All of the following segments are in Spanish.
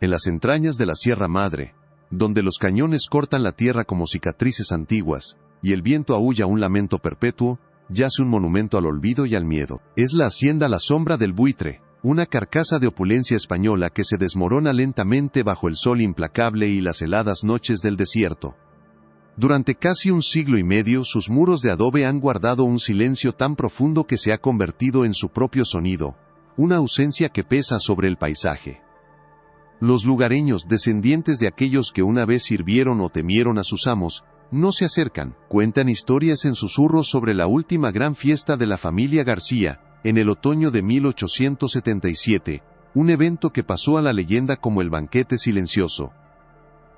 En las entrañas de la Sierra Madre, donde los cañones cortan la tierra como cicatrices antiguas, y el viento aúlla un lamento perpetuo, yace un monumento al olvido y al miedo. Es la hacienda La Sombra del Buitre, una carcasa de opulencia española que se desmorona lentamente bajo el sol implacable y las heladas noches del desierto. Durante casi un siglo y medio, sus muros de adobe han guardado un silencio tan profundo que se ha convertido en su propio sonido, una ausencia que pesa sobre el paisaje. Los lugareños, descendientes de aquellos que una vez sirvieron o temieron a sus amos, no se acercan, cuentan historias en susurros sobre la última gran fiesta de la familia García, en el otoño de 1877, un evento que pasó a la leyenda como el banquete silencioso.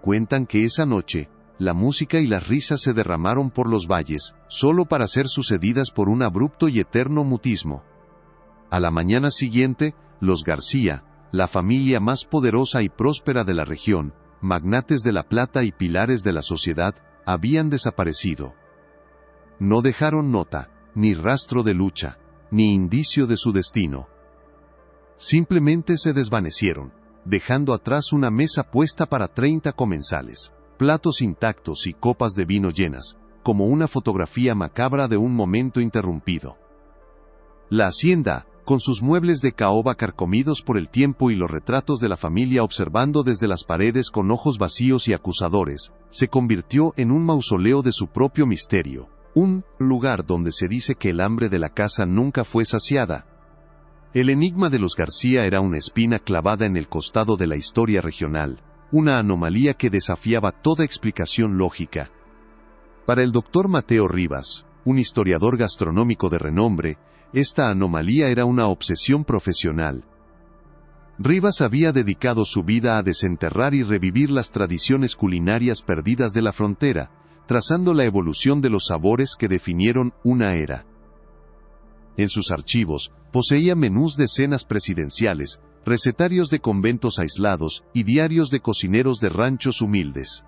Cuentan que esa noche, la música y las risas se derramaron por los valles, solo para ser sucedidas por un abrupto y eterno mutismo. A la mañana siguiente, los García, la familia más poderosa y próspera de la región, magnates de la plata y pilares de la sociedad, habían desaparecido. No dejaron nota, ni rastro de lucha, ni indicio de su destino. Simplemente se desvanecieron, dejando atrás una mesa puesta para 30 comensales, platos intactos y copas de vino llenas, como una fotografía macabra de un momento interrumpido. La hacienda, con sus muebles de caoba carcomidos por el tiempo y los retratos de la familia observando desde las paredes con ojos vacíos y acusadores, se convirtió en un mausoleo de su propio misterio, un lugar donde se dice que el hambre de la casa nunca fue saciada. El enigma de los García era una espina clavada en el costado de la historia regional, una anomalía que desafiaba toda explicación lógica. Para el doctor Mateo Rivas, un historiador gastronómico de renombre, esta anomalía era una obsesión profesional. Rivas había dedicado su vida a desenterrar y revivir las tradiciones culinarias perdidas de la frontera, trazando la evolución de los sabores que definieron una era. En sus archivos, poseía menús de cenas presidenciales, recetarios de conventos aislados y diarios de cocineros de ranchos humildes.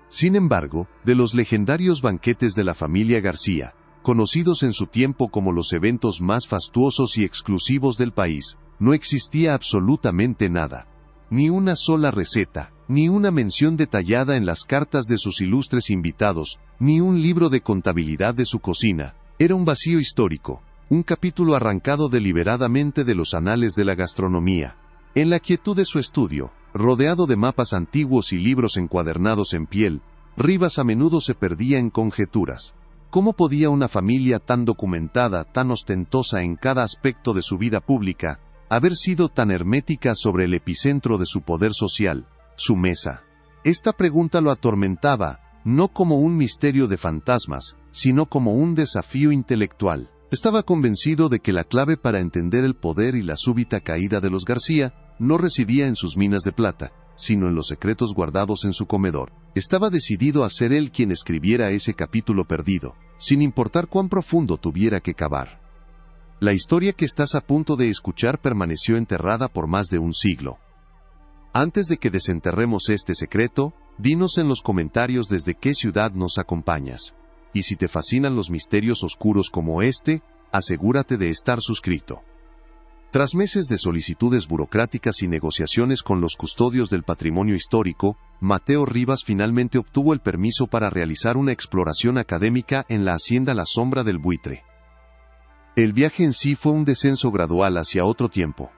Sin embargo, de los legendarios banquetes de la familia García, conocidos en su tiempo como los eventos más fastuosos y exclusivos del país, no existía absolutamente nada. Ni una sola receta, ni una mención detallada en las cartas de sus ilustres invitados, ni un libro de contabilidad de su cocina. Era un vacío histórico, un capítulo arrancado deliberadamente de los anales de la gastronomía. En la quietud de su estudio, rodeado de mapas antiguos y libros encuadernados en piel, Rivas a menudo se perdía en conjeturas. ¿Cómo podía una familia tan documentada, tan ostentosa en cada aspecto de su vida pública, haber sido tan hermética sobre el epicentro de su poder social, su mesa? Esta pregunta lo atormentaba, no como un misterio de fantasmas, sino como un desafío intelectual. Estaba convencido de que la clave para entender el poder y la súbita caída de los García no residía en sus minas de plata, sino en los secretos guardados en su comedor. Estaba decidido a ser él quien escribiera ese capítulo perdido, sin importar cuán profundo tuviera que cavar. La historia que estás a punto de escuchar permaneció enterrada por más de un siglo. Antes de que desenterremos este secreto, dinos en los comentarios desde qué ciudad nos acompañas. Y si te fascinan los misterios oscuros como este, asegúrate de estar suscrito. Tras meses de solicitudes burocráticas y negociaciones con los custodios del patrimonio histórico, Mateo Rivas finalmente obtuvo el permiso para realizar una exploración académica en la hacienda La Sombra del Buitre. El viaje en sí fue un descenso gradual hacia otro tiempo.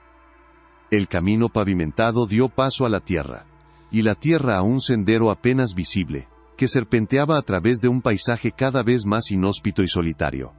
El camino pavimentado dio paso a la tierra, y la tierra a un sendero apenas visible, que serpenteaba a través de un paisaje cada vez más inhóspito y solitario.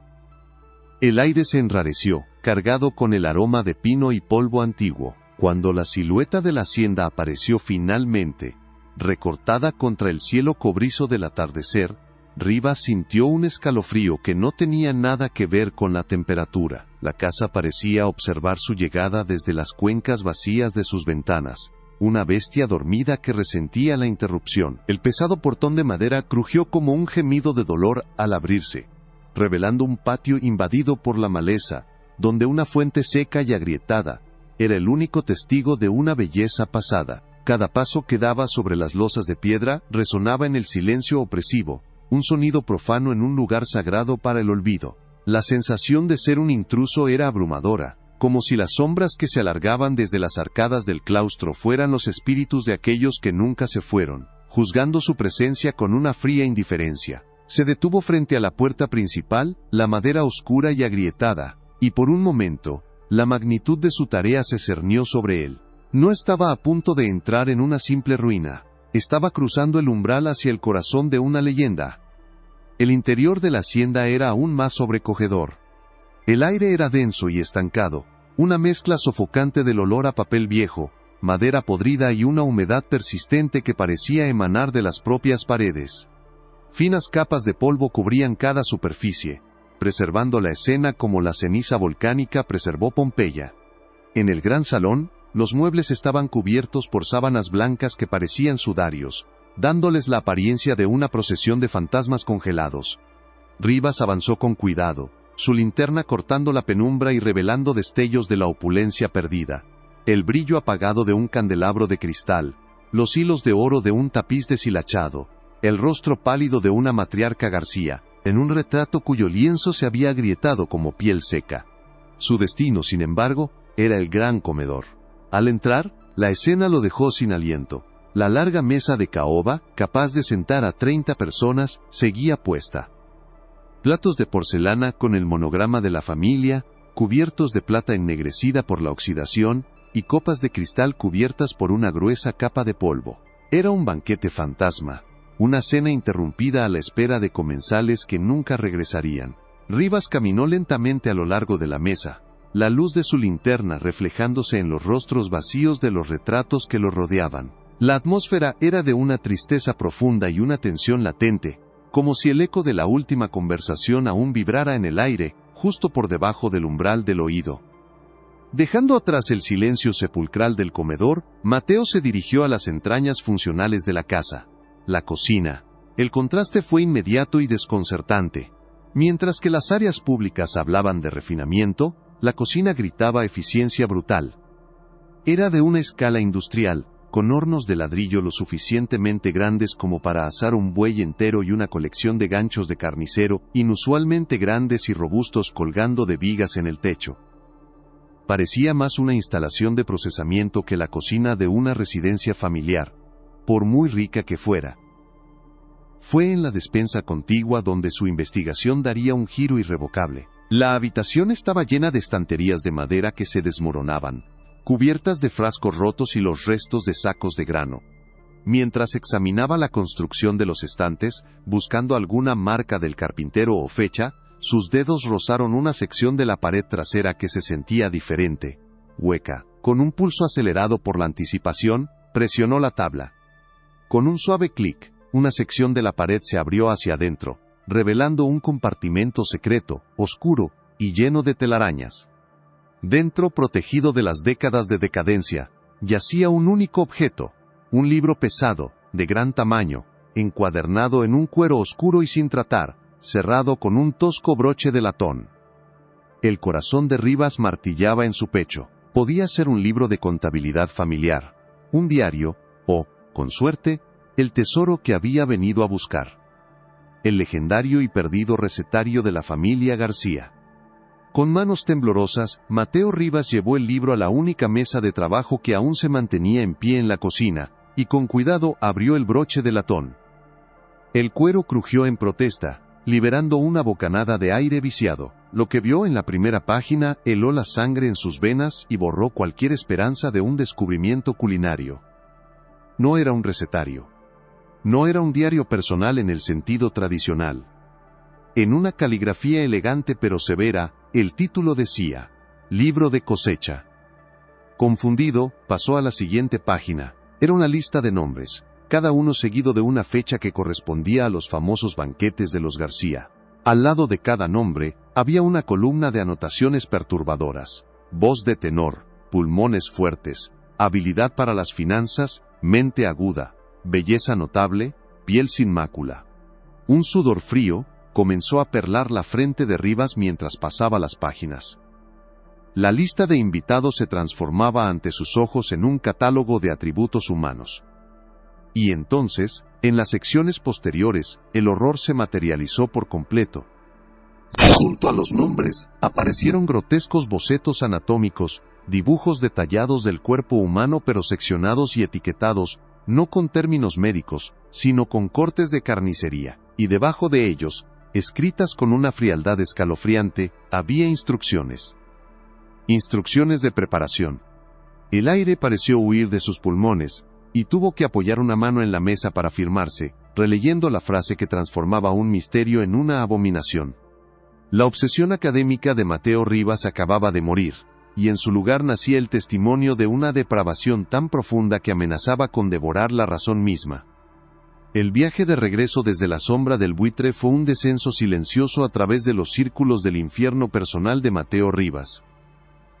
El aire se enrareció, cargado con el aroma de pino y polvo antiguo, cuando la silueta de la hacienda apareció finalmente, recortada contra el cielo cobrizo del atardecer. Rivas sintió un escalofrío que no tenía nada que ver con la temperatura. La casa parecía observar su llegada desde las cuencas vacías de sus ventanas, una bestia dormida que resentía la interrupción. El pesado portón de madera crujió como un gemido de dolor al abrirse, revelando un patio invadido por la maleza, donde una fuente seca y agrietada era el único testigo de una belleza pasada. Cada paso que daba sobre las losas de piedra resonaba en el silencio opresivo, un sonido profano en un lugar sagrado para el olvido. La sensación de ser un intruso era abrumadora, como si las sombras que se alargaban desde las arcadas del claustro fueran los espíritus de aquellos que nunca se fueron, juzgando su presencia con una fría indiferencia. Se detuvo frente a la puerta principal, la madera oscura y agrietada, y por un momento, la magnitud de su tarea se cernió sobre él. No estaba a punto de entrar en una simple ruina, estaba cruzando el umbral hacia el corazón de una leyenda. El interior de la hacienda era aún más sobrecogedor. El aire era denso y estancado, una mezcla sofocante del olor a papel viejo, madera podrida y una humedad persistente que parecía emanar de las propias paredes. Finas capas de polvo cubrían cada superficie, preservando la escena como la ceniza volcánica preservó Pompeya. En el gran salón, los muebles estaban cubiertos por sábanas blancas que parecían sudarios, dándoles la apariencia de una procesión de fantasmas congelados. Rivas avanzó con cuidado, su linterna cortando la penumbra y revelando destellos de la opulencia perdida. El brillo apagado de un candelabro de cristal, los hilos de oro de un tapiz deshilachado, el rostro pálido de una matriarca García, en un retrato cuyo lienzo se había agrietado como piel seca. Su destino, sin embargo, era el gran comedor. Al entrar, la escena lo dejó sin aliento. La larga mesa de caoba, capaz de sentar a 30 personas, seguía puesta. Platos de porcelana con el monograma de la familia, cubiertos de plata ennegrecida por la oxidación, y copas de cristal cubiertas por una gruesa capa de polvo. Era un banquete fantasma, una cena interrumpida a la espera de comensales que nunca regresarían. Rivas caminó lentamente a lo largo de la mesa, la luz de su linterna reflejándose en los rostros vacíos de los retratos que lo rodeaban. La atmósfera era de una tristeza profunda y una tensión latente, como si el eco de la última conversación aún vibrara en el aire, justo por debajo del umbral del oído. Dejando atrás el silencio sepulcral del comedor, Mateo se dirigió a las entrañas funcionales de la casa, la cocina. El contraste fue inmediato y desconcertante. Mientras que las áreas públicas hablaban de refinamiento, la cocina gritaba eficiencia brutal. Era de una escala industrial, con hornos de ladrillo lo suficientemente grandes como para asar un buey entero y una colección de ganchos de carnicero, inusualmente grandes y robustos colgando de vigas en el techo. Parecía más una instalación de procesamiento que la cocina de una residencia familiar, por muy rica que fuera. Fue en la despensa contigua donde su investigación daría un giro irrevocable. La habitación estaba llena de estanterías de madera que se desmoronaban, cubiertas de frascos rotos y los restos de sacos de grano. Mientras examinaba la construcción de los estantes, buscando alguna marca del carpintero o fecha, sus dedos rozaron una sección de la pared trasera que se sentía diferente, hueca. Con un pulso acelerado por la anticipación, presionó la tabla. Con un suave clic, una sección de la pared se abrió hacia adentro, revelando un compartimento secreto, oscuro y lleno de telarañas. Dentro, protegido de las décadas de decadencia, yacía un único objeto, un libro pesado, de gran tamaño, encuadernado en un cuero oscuro y sin tratar, cerrado con un tosco broche de latón. El corazón de Rivas martillaba en su pecho. Podía ser un libro de contabilidad familiar, un diario, o, con suerte, el tesoro que había venido a buscar. El legendario y perdido recetario de la familia García. Con manos temblorosas, Mateo Rivas llevó el libro a la única mesa de trabajo que aún se mantenía en pie en la cocina, y con cuidado abrió el broche de latón. El cuero crujió en protesta, liberando una bocanada de aire viciado. Lo que vio en la primera página heló la sangre en sus venas y borró cualquier esperanza de un descubrimiento culinario. No era un recetario. No era un diario personal en el sentido tradicional. En una caligrafía elegante pero severa, el título decía, Libro de cosecha. Confundido, pasó a la siguiente página. Era una lista de nombres, cada uno seguido de una fecha que correspondía a los famosos banquetes de los García. Al lado de cada nombre, había una columna de anotaciones perturbadoras. Voz de tenor, pulmones fuertes, habilidad para las finanzas, mente aguda, belleza notable, piel sin mácula. Un sudor frío comenzó a perlar la frente de Rivas mientras pasaba las páginas. La lista de invitados se transformaba ante sus ojos en un catálogo de atributos humanos. Y entonces, en las secciones posteriores, el horror se materializó por completo. Junto a los nombres, aparecieron grotescos bocetos anatómicos, dibujos detallados del cuerpo humano pero seccionados y etiquetados, no con términos médicos, sino con cortes de carnicería, y debajo de ellos, escritas con una frialdad escalofriante, había instrucciones. Instrucciones de preparación. El aire pareció huir de sus pulmones, y tuvo que apoyar una mano en la mesa para firmarse, releyendo la frase que transformaba un misterio en una abominación. La obsesión académica de Mateo Rivas acababa de morir, y en su lugar nacía el testimonio de una depravación tan profunda que amenazaba con devorar la razón misma. El viaje de regreso desde la sombra del buitre fue un descenso silencioso a través de los círculos del infierno personal de Mateo Rivas.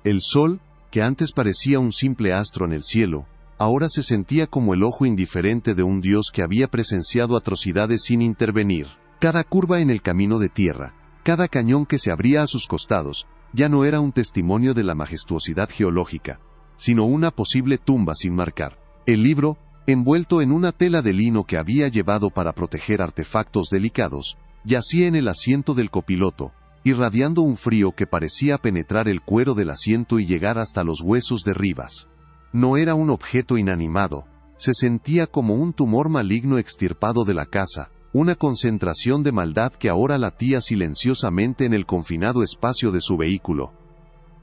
El sol, que antes parecía un simple astro en el cielo, ahora se sentía como el ojo indiferente de un dios que había presenciado atrocidades sin intervenir. Cada curva en el camino de tierra, cada cañón que se abría a sus costados, ya no era un testimonio de la majestuosidad geológica, sino una posible tumba sin marcar. El libro, envuelto en una tela de lino que había llevado para proteger artefactos delicados, yacía en el asiento del copiloto, irradiando un frío que parecía penetrar el cuero del asiento y llegar hasta los huesos de Rivas. No era un objeto inanimado, se sentía como un tumor maligno extirpado de la casa, una concentración de maldad que ahora latía silenciosamente en el confinado espacio de su vehículo.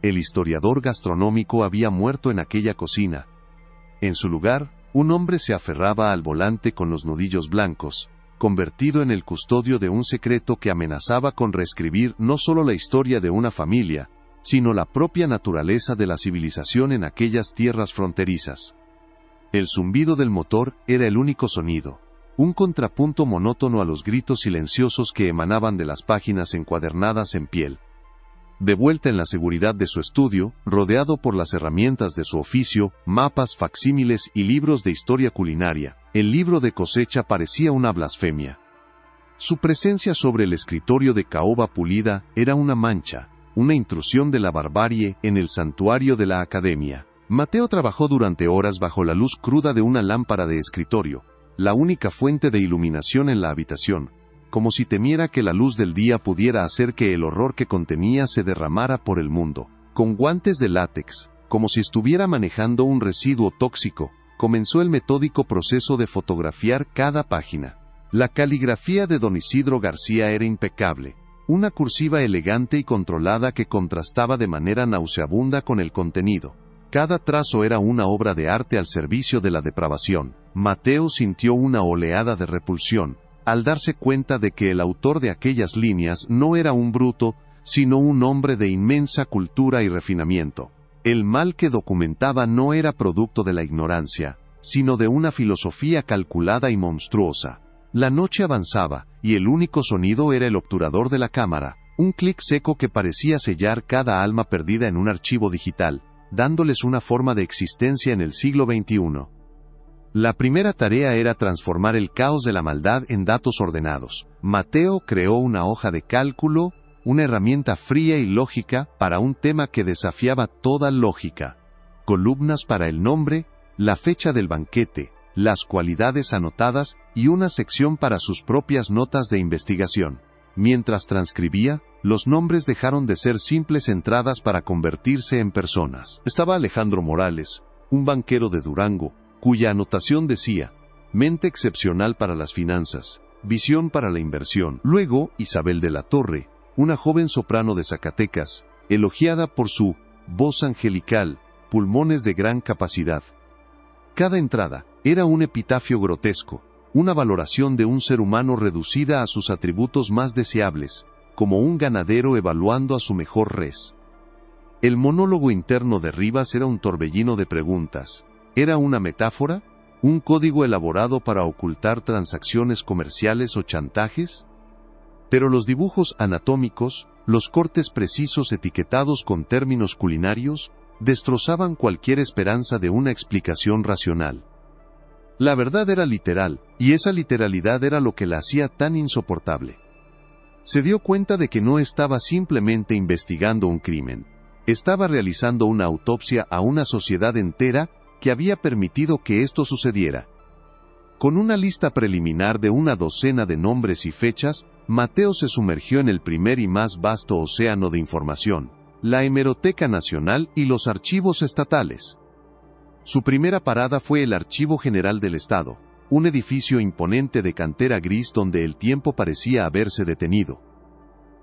El historiador gastronómico había muerto en aquella cocina. En su lugar, un hombre se aferraba al volante con los nudillos blancos, convertido en el custodio de un secreto que amenazaba con reescribir no solo la historia de una familia, sino la propia naturaleza de la civilización en aquellas tierras fronterizas. El zumbido del motor era el único sonido, un contrapunto monótono a los gritos silenciosos que emanaban de las páginas encuadernadas en piel. De vuelta en la seguridad de su estudio, rodeado por las herramientas de su oficio, mapas, facsímiles y libros de historia culinaria, el libro de cosecha parecía una blasfemia. Su presencia sobre el escritorio de caoba pulida era una mancha, una intrusión de la barbarie en el santuario de la academia. Mateo trabajó durante horas bajo la luz cruda de una lámpara de escritorio, la única fuente de iluminación en la habitación, como si temiera que la luz del día pudiera hacer que el horror que contenía se derramara por el mundo. Con guantes de látex, como si estuviera manejando un residuo tóxico, comenzó el metódico proceso de fotografiar cada página. La caligrafía de don Isidro García era impecable, una cursiva elegante y controlada que contrastaba de manera nauseabunda con el contenido. Cada trazo era una obra de arte al servicio de la depravación. Mateo sintió una oleada de repulsión, al darse cuenta de que el autor de aquellas líneas no era un bruto, sino un hombre de inmensa cultura y refinamiento. El mal que documentaba no era producto de la ignorancia, sino de una filosofía calculada y monstruosa. La noche avanzaba, y el único sonido era el obturador de la cámara, un clic seco que parecía sellar cada alma perdida en un archivo digital, dándoles una forma de existencia en el siglo XXI. La primera tarea era transformar el caos de la maldad en datos ordenados. Mateo creó una hoja de cálculo, una herramienta fría y lógica para un tema que desafiaba toda lógica. Columnas para el nombre, la fecha del banquete, las cualidades anotadas y una sección para sus propias notas de investigación. Mientras transcribía, los nombres dejaron de ser simples entradas para convertirse en personas. Estaba Alejandro Morales, un banquero de Durango, cuya anotación decía, mente excepcional para las finanzas, visión para la inversión. Luego, Isabel de la Torre, una joven soprano de Zacatecas, elogiada por su voz angelical, pulmones de gran capacidad. Cada entrada era un epitafio grotesco, una valoración de un ser humano reducida a sus atributos más deseables, como un ganadero evaluando a su mejor res. El monólogo interno de Rivas era un torbellino de preguntas. ¿Era una metáfora? ¿Un código elaborado para ocultar transacciones comerciales o chantajes? Pero los dibujos anatómicos, los cortes precisos etiquetados con términos culinarios, destrozaban cualquier esperanza de una explicación racional. La verdad era literal, y esa literalidad era lo que la hacía tan insoportable. Se dio cuenta de que no estaba simplemente investigando un crimen. Estaba realizando una autopsia a una sociedad entera que había permitido que esto sucediera. Con una lista preliminar de una docena de nombres y fechas, Mateo se sumergió en el primer y más vasto océano de información, la Hemeroteca Nacional y los archivos estatales. Su primera parada fue el Archivo General del Estado, un edificio imponente de cantera gris donde el tiempo parecía haberse detenido.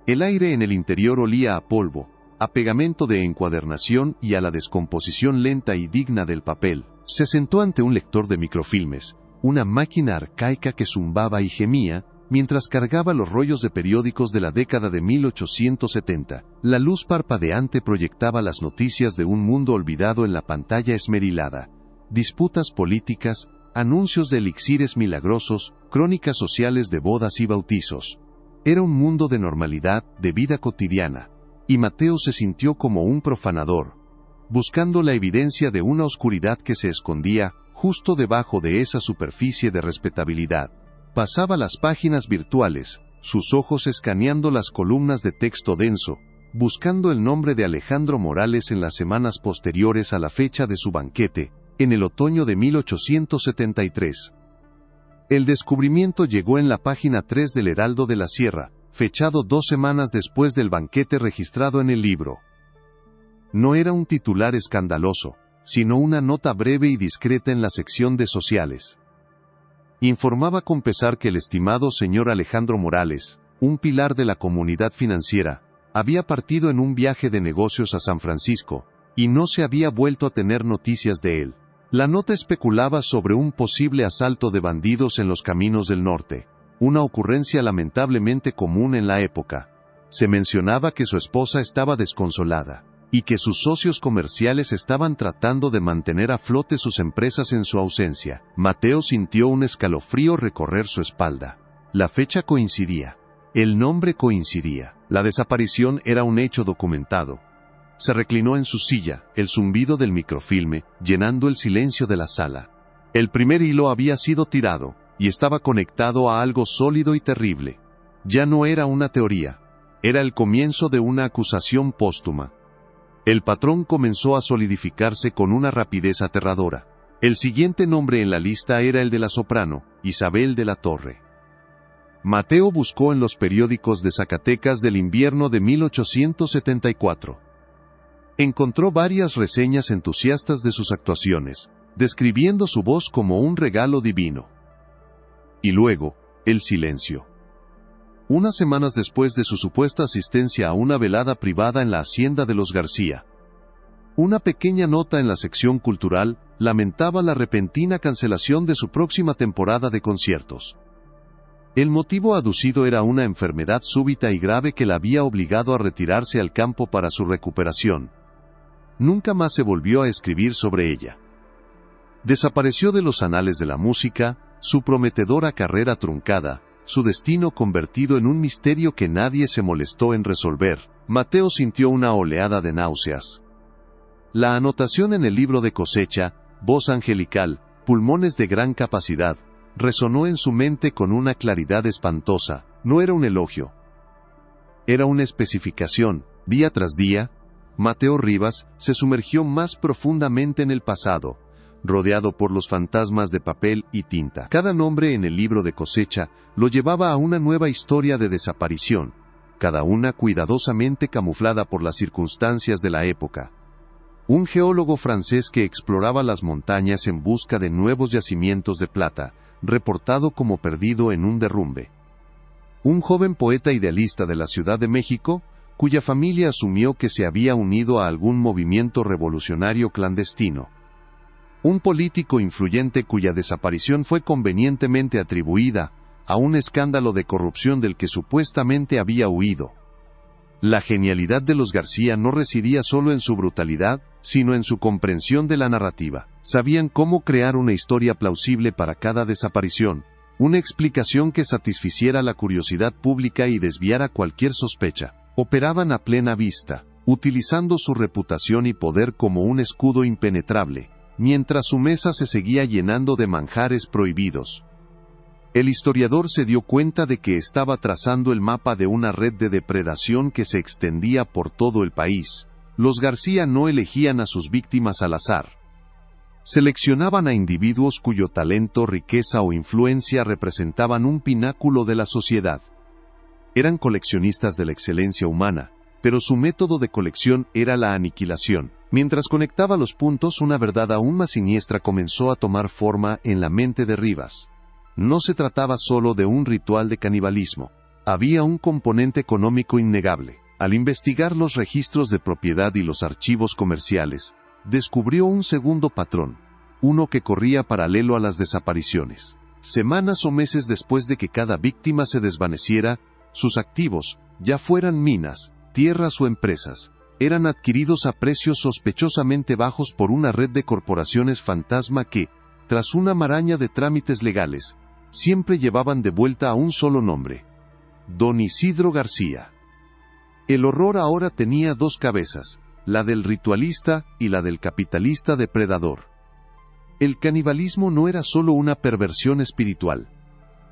El aire en el interior olía a polvo, a pegamento de encuadernación y a la descomposición lenta y digna del papel. Se sentó ante un lector de microfilmes, una máquina arcaica que zumbaba y gemía, mientras cargaba los rollos de periódicos de la década de 1870. La luz parpadeante proyectaba las noticias de un mundo olvidado en la pantalla esmerilada. Disputas políticas, anuncios de elixires milagrosos, crónicas sociales de bodas y bautizos. Era un mundo de normalidad, de vida cotidiana, y Mateo se sintió como un profanador, buscando la evidencia de una oscuridad que se escondía justo debajo de esa superficie de respetabilidad. Pasaba las páginas virtuales, sus ojos escaneando las columnas de texto denso, buscando el nombre de Alejandro Morales en las semanas posteriores a la fecha de su banquete, en el otoño de 1873. El descubrimiento llegó en la página 3 del Heraldo de la Sierra, fechado 2 semanas después del banquete registrado en el libro. No era un titular escandaloso, sino una nota breve y discreta en la sección de sociales. Informaba con pesar que el estimado señor Alejandro Morales, un pilar de la comunidad financiera, había partido en un viaje de negocios a San Francisco, y no se había vuelto a tener noticias de él. La nota especulaba sobre un posible asalto de bandidos en los caminos del norte, una ocurrencia lamentablemente común en la época. Se mencionaba que su esposa estaba desconsolada, y que sus socios comerciales estaban tratando de mantener a flote sus empresas en su ausencia. Mateo sintió un escalofrío recorrer su espalda. La fecha coincidía. El nombre coincidía. La desaparición era un hecho documentado. Se reclinó en su silla, el zumbido del microfilme, llenando el silencio de la sala. El primer hilo había sido tirado, y estaba conectado a algo sólido y terrible. Ya no era una teoría. Era el comienzo de una acusación póstuma. El patrón comenzó a solidificarse con una rapidez aterradora. El siguiente nombre en la lista era el de la soprano, Isabel de la Torre. Mateo buscó en los periódicos de Zacatecas del invierno de 1874. Encontró varias reseñas entusiastas de sus actuaciones, describiendo su voz como un regalo divino. Y luego, el silencio. Unas semanas después de su supuesta asistencia a una velada privada en la hacienda de los García, una pequeña nota en la sección cultural lamentaba la repentina cancelación de su próxima temporada de conciertos. El motivo aducido era una enfermedad súbita y grave que la había obligado a retirarse al campo para su recuperación. Nunca más se volvió a escribir sobre ella. Desapareció de los anales de la música, su prometedora carrera truncada, su destino convertido en un misterio que nadie se molestó en resolver. Mateo sintió una oleada de náuseas. La anotación en el libro de cosecha, voz angelical, pulmones de gran capacidad, resonó en su mente con una claridad espantosa. No era un elogio. Era una especificación. Día tras día, Mateo Rivas se sumergió más profundamente en el pasado, rodeado por los fantasmas de papel y tinta. Cada nombre en el libro de cosecha lo llevaba a una nueva historia de desaparición, cada una cuidadosamente camuflada por las circunstancias de la época. Un geólogo francés que exploraba las montañas en busca de nuevos yacimientos de plata, reportado como perdido en un derrumbe. Un joven poeta idealista de la Ciudad de México, cuya familia asumió que se había unido a algún movimiento revolucionario clandestino. Un político influyente cuya desaparición fue convenientemente atribuida a un escándalo de corrupción del que supuestamente había huido. La genialidad de los García no residía solo en su brutalidad, sino en su comprensión de la narrativa. Sabían cómo crear una historia plausible para cada desaparición, una explicación que satisficiera la curiosidad pública y desviara cualquier sospecha. Operaban a plena vista, utilizando su reputación y poder como un escudo impenetrable, mientras su mesa se seguía llenando de manjares prohibidos. El historiador se dio cuenta de que estaba trazando el mapa de una red de depredación que se extendía por todo el país. Los García no elegían a sus víctimas al azar. Seleccionaban a individuos cuyo talento, riqueza o influencia representaban un pináculo de la sociedad. Eran coleccionistas de la excelencia humana, pero su método de colección era la aniquilación. Mientras conectaba los puntos, una verdad aún más siniestra comenzó a tomar forma en la mente de Rivas. No se trataba solo de un ritual de canibalismo. Había un componente económico innegable. Al investigar los registros de propiedad y los archivos comerciales, descubrió un segundo patrón, uno que corría paralelo a las desapariciones. Semanas o meses después de que cada víctima se desvaneciera, sus activos, ya fueran minas, tierras o empresas, eran adquiridos a precios sospechosamente bajos por una red de corporaciones fantasma que, tras una maraña de trámites legales, siempre llevaban de vuelta a un solo nombre: Don Isidro García. El horror ahora tenía dos cabezas, la del ritualista y la del capitalista depredador. El canibalismo no era solo una perversión espiritual,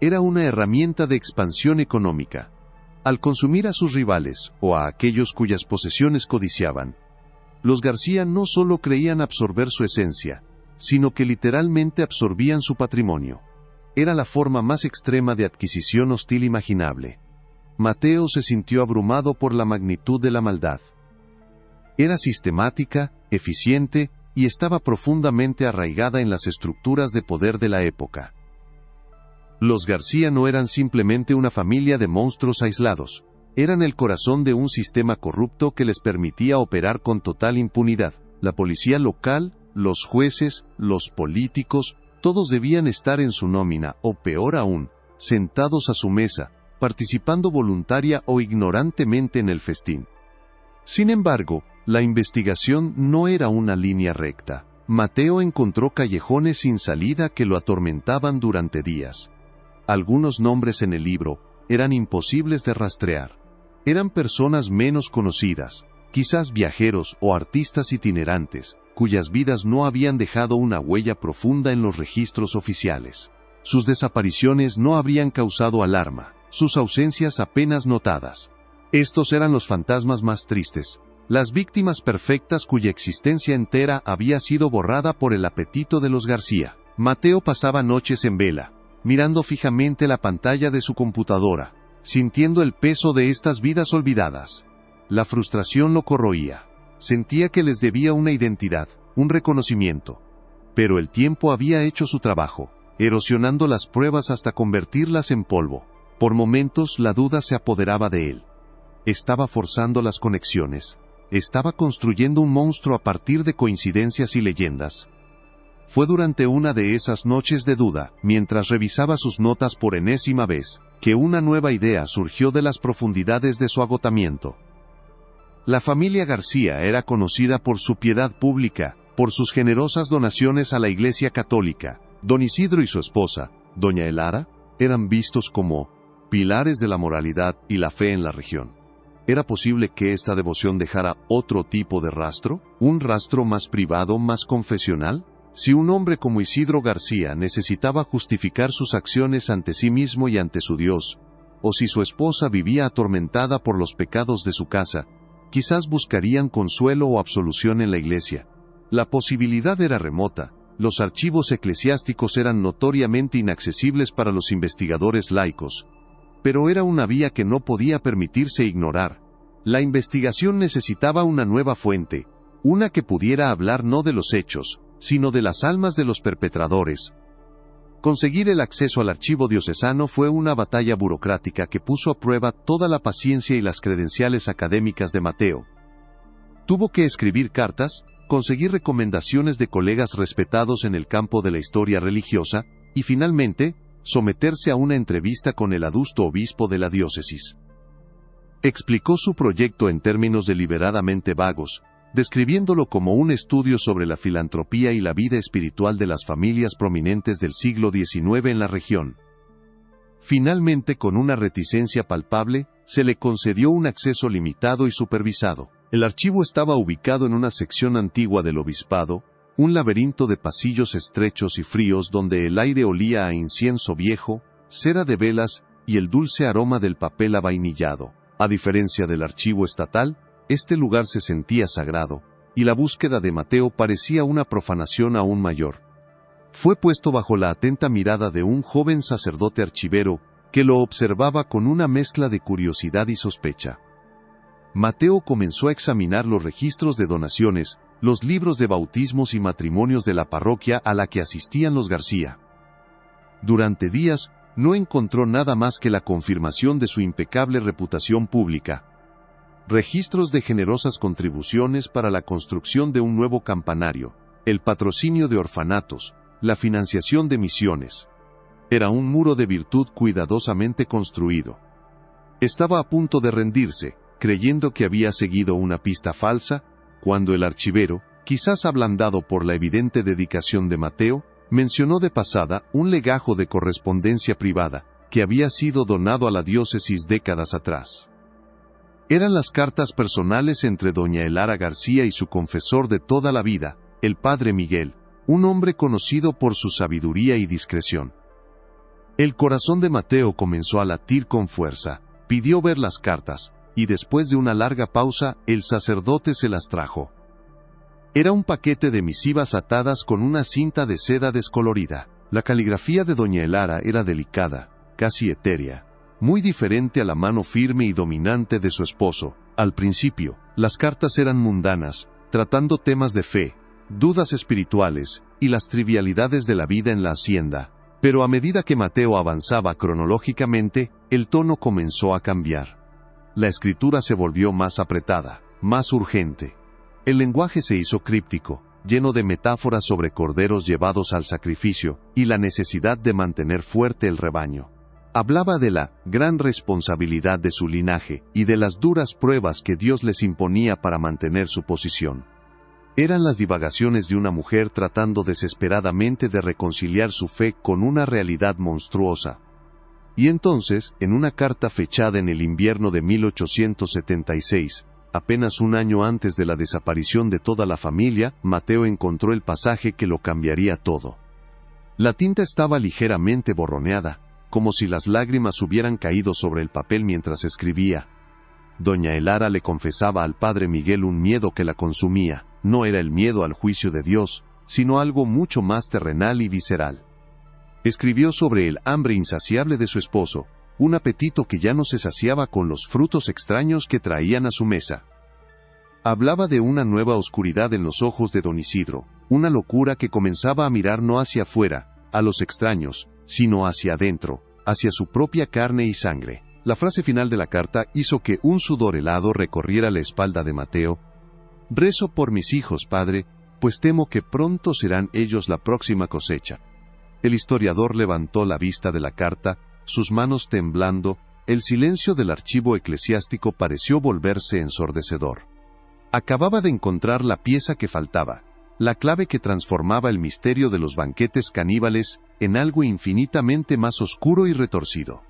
era una herramienta de expansión económica. Al consumir a sus rivales, o a aquellos cuyas posesiones codiciaban, los García no solo creían absorber su esencia, sino que literalmente absorbían su patrimonio. Era la forma más extrema de adquisición hostil imaginable. Mateo se sintió abrumado por la magnitud de la maldad. Era sistemática, eficiente, y estaba profundamente arraigada en las estructuras de poder de la época. Los García no eran simplemente una familia de monstruos aislados, eran el corazón de un sistema corrupto que les permitía operar con total impunidad. La policía local, los jueces, los políticos, todos debían estar en su nómina, o peor aún, sentados a su mesa, participando voluntaria o ignorantemente en el festín. Sin embargo, la investigación no era una línea recta. Mateo encontró callejones sin salida que lo atormentaban durante días. Algunos nombres en el libro eran imposibles de rastrear. Eran personas menos conocidas, quizás viajeros o artistas itinerantes, cuyas vidas no habían dejado una huella profunda en los registros oficiales. Sus desapariciones no habrían causado alarma, sus ausencias apenas notadas. Estos eran los fantasmas más tristes, las víctimas perfectas cuya existencia entera había sido borrada por el apetito de los García. Mateo pasaba noches en vela, mirando fijamente la pantalla de su computadora, sintiendo el peso de estas vidas olvidadas. La frustración lo corroía. Sentía que les debía una identidad, un reconocimiento. Pero el tiempo había hecho su trabajo, erosionando las pruebas hasta convertirlas en polvo. Por momentos la duda se apoderaba de él. Estaba forzando las conexiones. Estaba construyendo un monstruo a partir de coincidencias y leyendas. Fue durante una de esas noches de duda, mientras revisaba sus notas por enésima vez, que una nueva idea surgió de las profundidades de su agotamiento. La familia García era conocida por su piedad pública, por sus generosas donaciones a la Iglesia Católica. Don Isidro y su esposa, doña Elara, eran vistos como pilares de la moralidad y la fe en la región. ¿Era posible que esta devoción dejara otro tipo de rastro? ¿Un rastro más privado, más confesional? Si un hombre como Isidro García necesitaba justificar sus acciones ante sí mismo y ante su Dios, o si su esposa vivía atormentada por los pecados de su casa, quizás buscarían consuelo o absolución en la iglesia. La posibilidad era remota. Los archivos eclesiásticos eran notoriamente inaccesibles para los investigadores laicos, pero era una vía que no podía permitirse ignorar. La investigación necesitaba una nueva fuente, una que pudiera hablar no de los hechos, sino de las almas de los perpetradores. Conseguir el acceso al archivo diocesano fue una batalla burocrática que puso a prueba toda la paciencia y las credenciales académicas de Mateo. Tuvo que escribir cartas, conseguir recomendaciones de colegas respetados en el campo de la historia religiosa, y finalmente, someterse a una entrevista con el adusto obispo de la diócesis. Explicó su proyecto en términos deliberadamente vagos, describiéndolo como un estudio sobre la filantropía y la vida espiritual de las familias prominentes del siglo XIX en la región. Finalmente, con una reticencia palpable, se le concedió un acceso limitado y supervisado. El archivo estaba ubicado en una sección antigua del obispado, un laberinto de pasillos estrechos y fríos donde el aire olía a incienso viejo, cera de velas y el dulce aroma del papel avainillado. A diferencia del archivo estatal, este lugar se sentía sagrado, y la búsqueda de Mateo parecía una profanación aún mayor. Fue puesto bajo la atenta mirada de un joven sacerdote archivero que lo observaba con una mezcla de curiosidad y sospecha. Mateo comenzó a examinar los registros de donaciones, los libros de bautismos y matrimonios de la parroquia a la que asistían los García. Durante días, no encontró nada más que la confirmación de su impecable reputación pública. Registros de generosas contribuciones para la construcción de un nuevo campanario, el patrocinio de orfanatos, la financiación de misiones. Era un muro de virtud cuidadosamente construido. Estaba a punto de rendirse, creyendo que había seguido una pista falsa, cuando el archivero, quizás ablandado por la evidente dedicación de Mateo, mencionó de pasada un legajo de correspondencia privada, que había sido donado a la diócesis décadas atrás. Eran las cartas personales entre doña Elara García y su confesor de toda la vida, el padre Miguel, un hombre conocido por su sabiduría y discreción. El corazón de Mateo comenzó a latir con fuerza, pidió ver las cartas, y después de una larga pausa, el sacerdote se las trajo. Era un paquete de misivas atadas con una cinta de seda descolorida. La caligrafía de doña Elara era delicada, casi etérea, muy diferente a la mano firme y dominante de su esposo. Al principio, las cartas eran mundanas, tratando temas de fe, dudas espirituales, y las trivialidades de la vida en la hacienda. Pero a medida que Mateo avanzaba cronológicamente, el tono comenzó a cambiar. La escritura se volvió más apretada, más urgente. El lenguaje se hizo críptico, lleno de metáforas sobre corderos llevados al sacrificio, y la necesidad de mantener fuerte el rebaño. Hablaba de la gran responsabilidad de su linaje, y de las duras pruebas que Dios les imponía para mantener su posición. Eran las divagaciones de una mujer tratando desesperadamente de reconciliar su fe con una realidad monstruosa. Y entonces, en una carta fechada en el invierno de 1876, apenas un año antes de la desaparición de toda la familia, Mateo encontró el pasaje que lo cambiaría todo. La tinta estaba ligeramente borroneada, como si las lágrimas hubieran caído sobre el papel mientras escribía. Doña Elara le confesaba al padre Miguel un miedo que la consumía. No era el miedo al juicio de Dios, sino algo mucho más terrenal y visceral. Escribió sobre el hambre insaciable de su esposo, un apetito que ya no se saciaba con los frutos extraños que traían a su mesa. Hablaba de una nueva oscuridad en los ojos de don Isidro, una locura que comenzaba a mirar no hacia afuera, a los extraños, sino hacia adentro, hacia su propia carne y sangre. La frase final de la carta hizo que un sudor helado recorriera la espalda de Mateo. «Rezo por mis hijos, padre, pues temo que pronto serán ellos la próxima cosecha». El historiador levantó la vista de la carta, sus manos temblando, el silencio del archivo eclesiástico pareció volverse ensordecedor. Acababa de encontrar la pieza que faltaba, la clave que transformaba el misterio de los banquetes caníbales en algo infinitamente más oscuro y retorcido.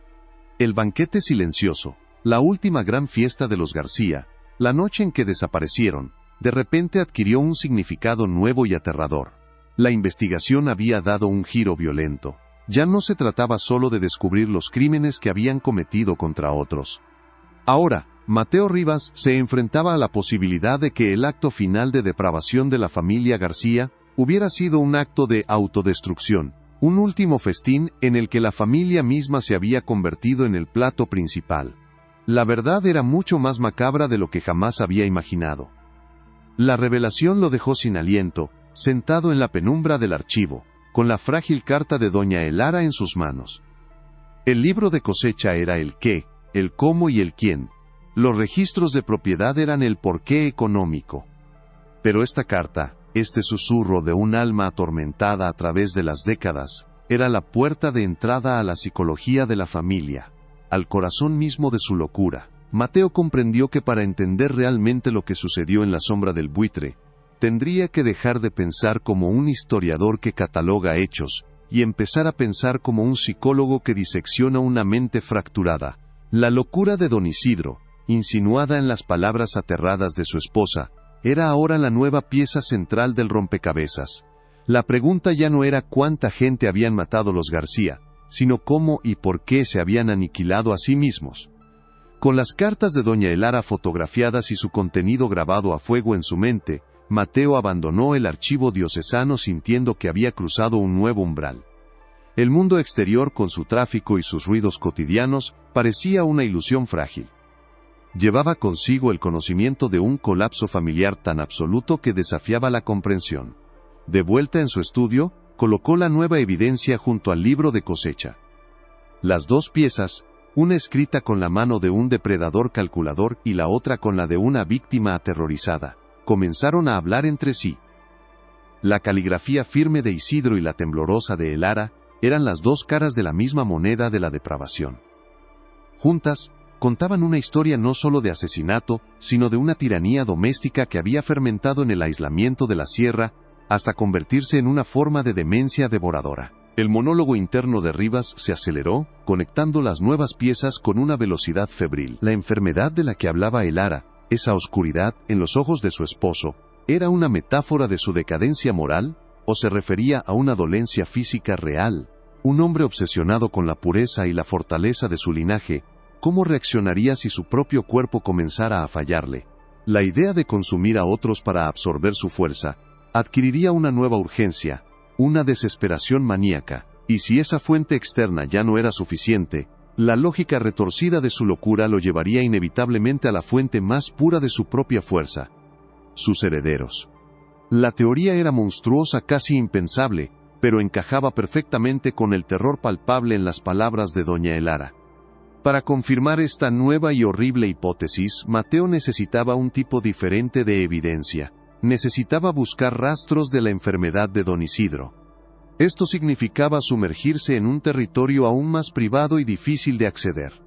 El banquete silencioso, la última gran fiesta de los García, la noche en que desaparecieron, de repente adquirió un significado nuevo y aterrador. La investigación había dado un giro violento. Ya no se trataba solo de descubrir los crímenes que habían cometido contra otros. Ahora, Mateo Rivas se enfrentaba a la posibilidad de que el acto final de depravación de la familia García hubiera sido un acto de autodestrucción, un último festín en el que la familia misma se había convertido en el plato principal. La verdad era mucho más macabra de lo que jamás había imaginado. La revelación lo dejó sin aliento, sentado en la penumbra del archivo, con la frágil carta de doña Elara en sus manos. El libro de cosecha era el qué, el cómo y el quién. Los registros de propiedad eran el porqué económico. Pero esta carta, este susurro de un alma atormentada a través de las décadas, era la puerta de entrada a la psicología de la familia, al corazón mismo de su locura. Mateo comprendió que para entender realmente lo que sucedió en la sombra del buitre, tendría que dejar de pensar como un historiador que cataloga hechos, y empezar a pensar como un psicólogo que disecciona una mente fracturada. La locura de don Isidro, insinuada en las palabras aterradas de su esposa, era ahora la nueva pieza central del rompecabezas. La pregunta ya no era cuánta gente habían matado los García, sino cómo y por qué se habían aniquilado a sí mismos. Con las cartas de doña Elara fotografiadas y su contenido grabado a fuego en su mente, Mateo abandonó el archivo diocesano sintiendo que había cruzado un nuevo umbral. El mundo exterior, con su tráfico y sus ruidos cotidianos, parecía una ilusión frágil. Llevaba consigo el conocimiento de un colapso familiar tan absoluto que desafiaba la comprensión. De vuelta en su estudio, colocó la nueva evidencia junto al libro de cosecha. Las dos piezas, una escrita con la mano de un depredador calculador y la otra con la de una víctima aterrorizada, comenzaron a hablar entre sí. La caligrafía firme de Isidro y la temblorosa de Elara eran las dos caras de la misma moneda de la depravación. Juntas, contaban una historia no solo de asesinato, sino de una tiranía doméstica que había fermentado en el aislamiento de la sierra, hasta convertirse en una forma de demencia devoradora. El monólogo interno de Rivas se aceleró, conectando las nuevas piezas con una velocidad febril. La enfermedad de la que hablaba Elara, esa oscuridad en los ojos de su esposo, ¿era una metáfora de su decadencia moral, o se refería a una dolencia física real? Un hombre obsesionado con la pureza y la fortaleza de su linaje, ¿cómo reaccionaría si su propio cuerpo comenzara a fallarle? La idea de consumir a otros para absorber su fuerza adquiriría una nueva urgencia, una desesperación maníaca, y si esa fuente externa ya no era suficiente, la lógica retorcida de su locura lo llevaría inevitablemente a la fuente más pura de su propia fuerza: sus herederos. La teoría era monstruosa, casi impensable, pero encajaba perfectamente con el terror palpable en las palabras de doña Elara. Para confirmar esta nueva y horrible hipótesis, Mateo necesitaba un tipo diferente de evidencia. Necesitaba buscar rastros de la enfermedad de don Isidro. Esto significaba sumergirse en un territorio aún más privado y difícil de acceder.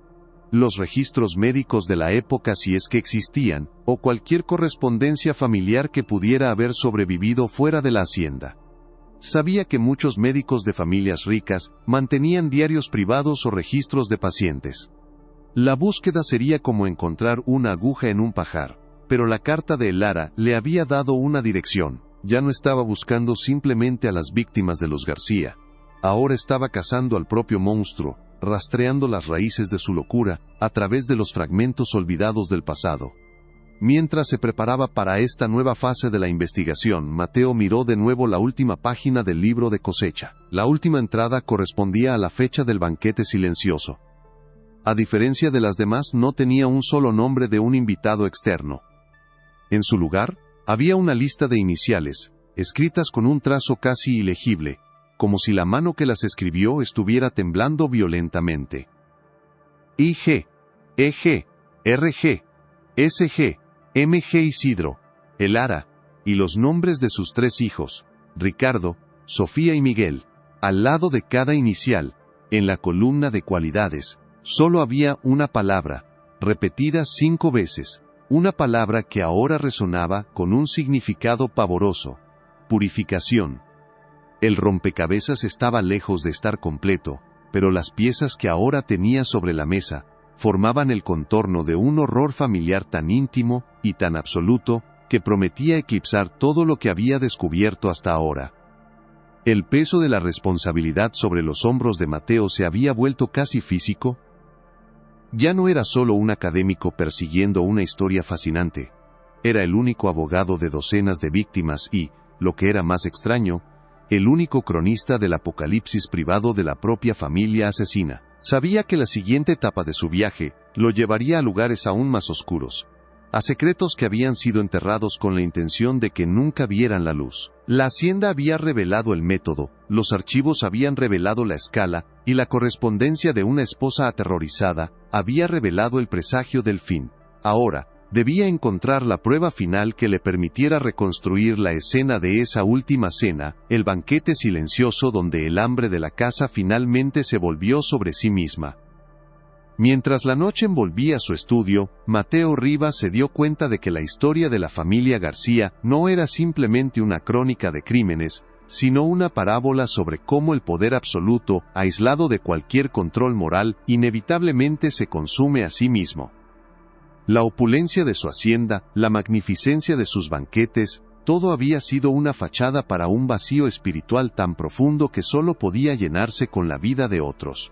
Los registros médicos de la época, si es que existían, o cualquier correspondencia familiar que pudiera haber sobrevivido fuera de la hacienda. Sabía que muchos médicos de familias ricas mantenían diarios privados o registros de pacientes. La búsqueda sería como encontrar una aguja en un pajar. Pero la carta de Elara le había dado una dirección. Ya no estaba buscando simplemente a las víctimas de los García. Ahora estaba cazando al propio monstruo, rastreando las raíces de su locura a través de los fragmentos olvidados del pasado. Mientras se preparaba para esta nueva fase de la investigación, Mateo miró de nuevo la última página del libro de cosecha. La última entrada correspondía a la fecha del banquete silencioso. A diferencia de las demás, no tenía un solo nombre de un invitado externo. En su lugar, había una lista de iniciales, escritas con un trazo casi ilegible, como si la mano que las escribió estuviera temblando violentamente. IG, EG, RG, SG, MG Isidro, Elara, y los nombres de sus tres hijos, Ricardo, Sofía y Miguel. Al lado de cada inicial, en la columna de cualidades, solo había una palabra, repetida 5 veces. Una palabra que ahora resonaba con un significado pavoroso: purificación. El rompecabezas estaba lejos de estar completo, pero las piezas que ahora tenía sobre la mesa formaban el contorno de un horror familiar tan íntimo y tan absoluto que prometía eclipsar todo lo que había descubierto hasta ahora. El peso de la responsabilidad sobre los hombros de Mateo se había vuelto casi físico. Ya no era solo un académico persiguiendo una historia fascinante. Era el único abogado de docenas de víctimas y, lo que era más extraño, el único cronista del apocalipsis privado de la propia familia asesina. Sabía que la siguiente etapa de su viaje lo llevaría a lugares aún más oscuros, a secretos que habían sido enterrados con la intención de que nunca vieran la luz. La hacienda había revelado el método, los archivos habían revelado la escala, y la correspondencia de una esposa aterrorizada había revelado el presagio del fin. Ahora, debía encontrar la prueba final que le permitiera reconstruir la escena de esa última cena, el banquete silencioso donde el hambre de la casa finalmente se volvió sobre sí misma. Mientras la noche envolvía su estudio, Mateo Rivas se dio cuenta de que la historia de la familia García no era simplemente una crónica de crímenes, sino una parábola sobre cómo el poder absoluto, aislado de cualquier control moral, inevitablemente se consume a sí mismo. La opulencia de su hacienda, la magnificencia de sus banquetes, todo había sido una fachada para un vacío espiritual tan profundo que solo podía llenarse con la vida de otros.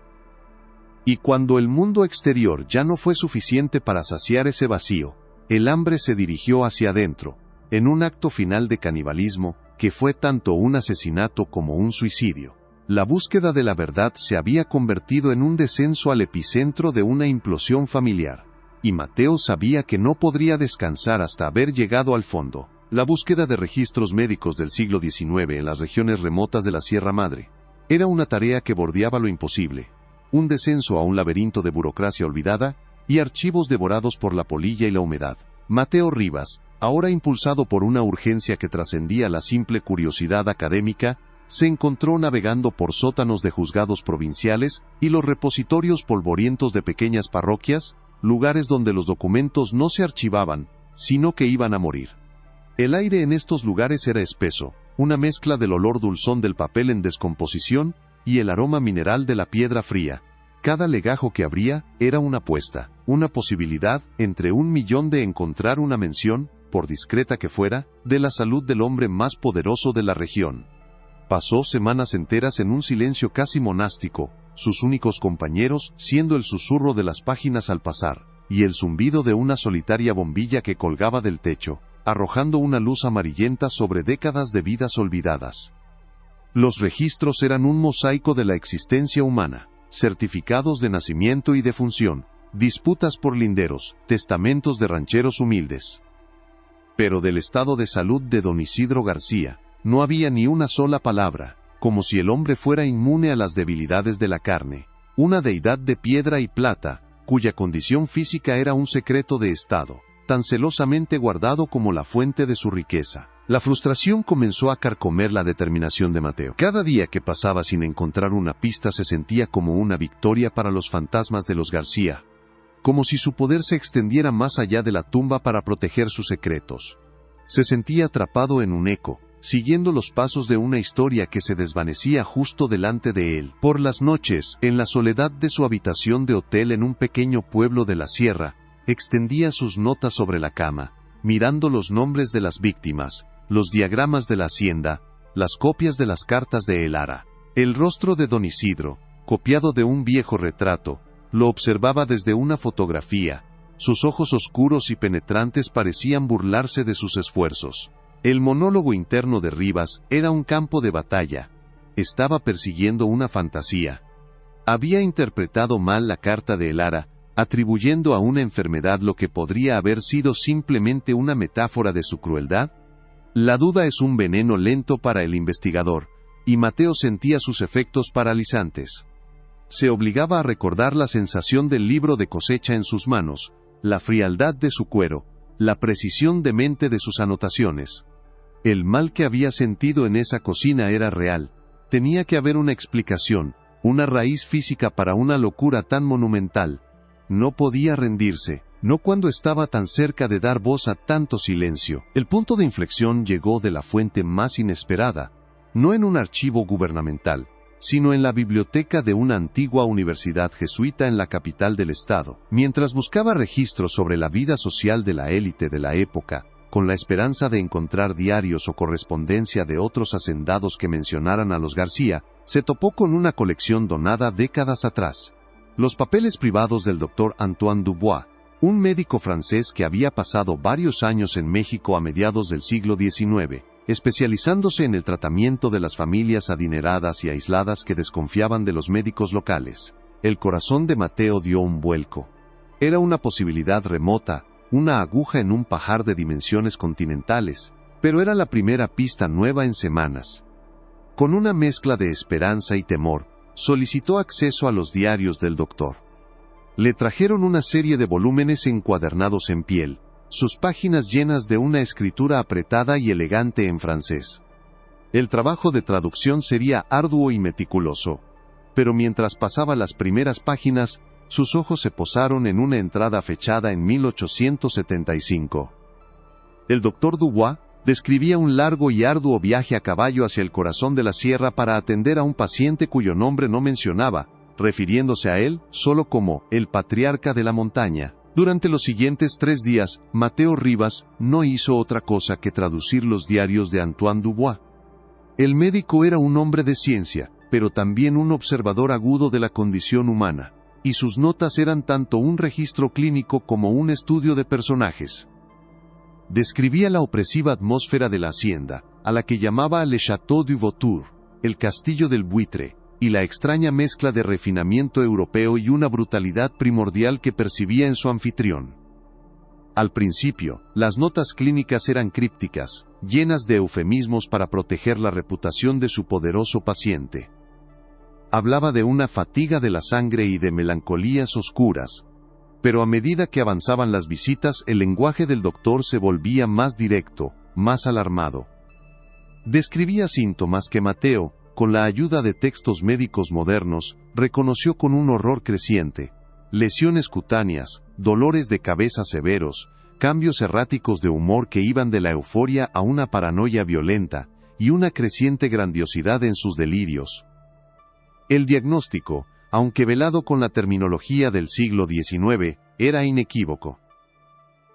Y cuando el mundo exterior ya no fue suficiente para saciar ese vacío, el hambre se dirigió hacia adentro, en un acto final de canibalismo, que fue tanto un asesinato como un suicidio. La búsqueda de la verdad se había convertido en un descenso al epicentro de una implosión familiar, y Mateo sabía que no podría descansar hasta haber llegado al fondo. La búsqueda de registros médicos del siglo XIX en las regiones remotas de la Sierra Madre era una tarea que bordeaba lo imposible, un descenso a un laberinto de burocracia olvidada y archivos devorados por la polilla y la humedad. Mateo Rivas, ahora impulsado por una urgencia que trascendía la simple curiosidad académica, se encontró navegando por sótanos de juzgados provinciales y los repositorios polvorientos de pequeñas parroquias, lugares donde los documentos no se archivaban, sino que iban a morir. El aire en estos lugares era espeso, una mezcla del olor dulzón del papel en descomposición y el aroma mineral de la piedra fría. Cada legajo que abría era una apuesta, una posibilidad, entre 1.000.000 de encontrar una mención, por discreta que fuera, de la salud del hombre más poderoso de la región. Pasó semanas enteras en un silencio casi monástico, sus únicos compañeros siendo el susurro de las páginas al pasar, y el zumbido de una solitaria bombilla que colgaba del techo, arrojando una luz amarillenta sobre décadas de vidas olvidadas. Los registros eran un mosaico de la existencia humana, certificados de nacimiento y defunción, disputas por linderos, testamentos de rancheros humildes. Pero del estado de salud de don Isidro García, no había ni una sola palabra, como si el hombre fuera inmune a las debilidades de la carne, una deidad de piedra y plata, cuya condición física era un secreto de estado, tan celosamente guardado como la fuente de su riqueza. La frustración comenzó a carcomer la determinación de Mateo. Cada día que pasaba sin encontrar una pista se sentía como una victoria para los fantasmas de los García, como si su poder se extendiera más allá de la tumba para proteger sus secretos. Se sentía atrapado en un eco, siguiendo los pasos de una historia que se desvanecía justo delante de él. Por las noches, en la soledad de su habitación de hotel en un pequeño pueblo de la sierra, extendía sus notas sobre la cama, mirando los nombres de las víctimas, los diagramas de la hacienda, las copias de las cartas de Elara. El rostro de don Isidro, copiado de un viejo retrato, lo observaba desde una fotografía. Sus ojos oscuros y penetrantes parecían burlarse de sus esfuerzos. El monólogo interno de Rivas era un campo de batalla. Estaba persiguiendo una fantasía. Había interpretado mal la carta de Elara, atribuyendo a una enfermedad lo que podría haber sido simplemente una metáfora de su crueldad. La duda es un veneno lento para el investigador, y Mateo sentía sus efectos paralizantes. Se obligaba a recordar la sensación del libro de cosecha en sus manos, la frialdad de su cuero, la precisión demente de sus anotaciones. El mal que había sentido en esa cocina era real. Tenía que haber una explicación, una raíz física para una locura tan monumental. No podía rendirse, no cuando estaba tan cerca de dar voz a tanto silencio. El punto de inflexión llegó de la fuente más inesperada, no en un archivo gubernamental, sino en la biblioteca de una antigua universidad jesuita en la capital del estado. Mientras buscaba registros sobre la vida social de la élite de la época, con la esperanza de encontrar diarios o correspondencia de otros hacendados que mencionaran a los García, se topó con una colección donada décadas atrás. Los papeles privados del Dr. Antoine Dubois, un médico francés que había pasado varios años en México a mediados del siglo XIX, especializándose en el tratamiento de las familias adineradas y aisladas que desconfiaban de los médicos locales. El corazón de Mateo dio un vuelco. Era una posibilidad remota, una aguja en un pajar de dimensiones continentales, pero era la primera pista nueva en semanas. Con una mezcla de esperanza y temor, solicitó acceso a los diarios del doctor. Le trajeron una serie de volúmenes encuadernados en piel, sus páginas llenas de una escritura apretada y elegante en francés. El trabajo de traducción sería arduo y meticuloso, pero mientras pasaba las primeras páginas, sus ojos se posaron en una entrada fechada en 1875. El doctor Dubois describía un largo y arduo viaje a caballo hacia el corazón de la sierra para atender a un paciente cuyo nombre no mencionaba, refiriéndose a él solo como el patriarca de la montaña. Durante los siguientes 3 días, Mateo Rivas no hizo otra cosa que traducir los diarios de Antoine Dubois. El médico era un hombre de ciencia, pero también un observador agudo de la condición humana, y sus notas eran tanto un registro clínico como un estudio de personajes. Describía la opresiva atmósfera de la hacienda, a la que llamaba Le Château du Vautour, el castillo del buitre, y la extraña mezcla de refinamiento europeo y una brutalidad primordial que percibía en su anfitrión. Al principio, las notas clínicas eran crípticas, llenas de eufemismos para proteger la reputación de su poderoso paciente. Hablaba de una fatiga de la sangre y de melancolías oscuras. Pero a medida que avanzaban las visitas, el lenguaje del doctor se volvía más directo, más alarmado. Describía síntomas que Mateo, con la ayuda de textos médicos modernos, reconoció con un horror creciente: lesiones cutáneas, dolores de cabeza severos, cambios erráticos de humor que iban de la euforia a una paranoia violenta, y una creciente grandiosidad en sus delirios. El diagnóstico, aunque velado con la terminología del siglo XIX, era inequívoco.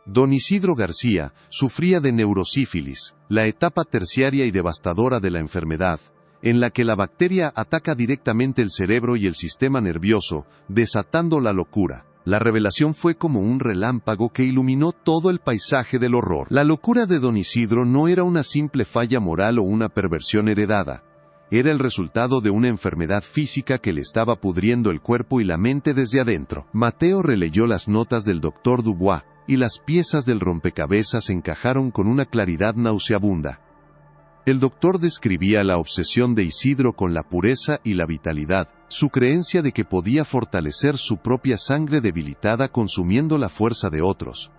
Don Isidro García sufría de neurosífilis, la etapa terciaria y devastadora de la enfermedad, en la que la bacteria ataca directamente el cerebro y el sistema nervioso, desatando la locura. La revelación fue como un relámpago que iluminó todo el paisaje del horror. La locura de don Isidro no era una simple falla moral o una perversión heredada. Era el resultado de una enfermedad física que le estaba pudriendo el cuerpo y la mente desde adentro. Mateo releyó las notas del doctor Dubois, y las piezas del rompecabezas encajaron con una claridad nauseabunda. El doctor describía la obsesión de Isidro con la pureza y la vitalidad, su creencia de que podía fortalecer su propia sangre debilitada consumiendo la fuerza de otros.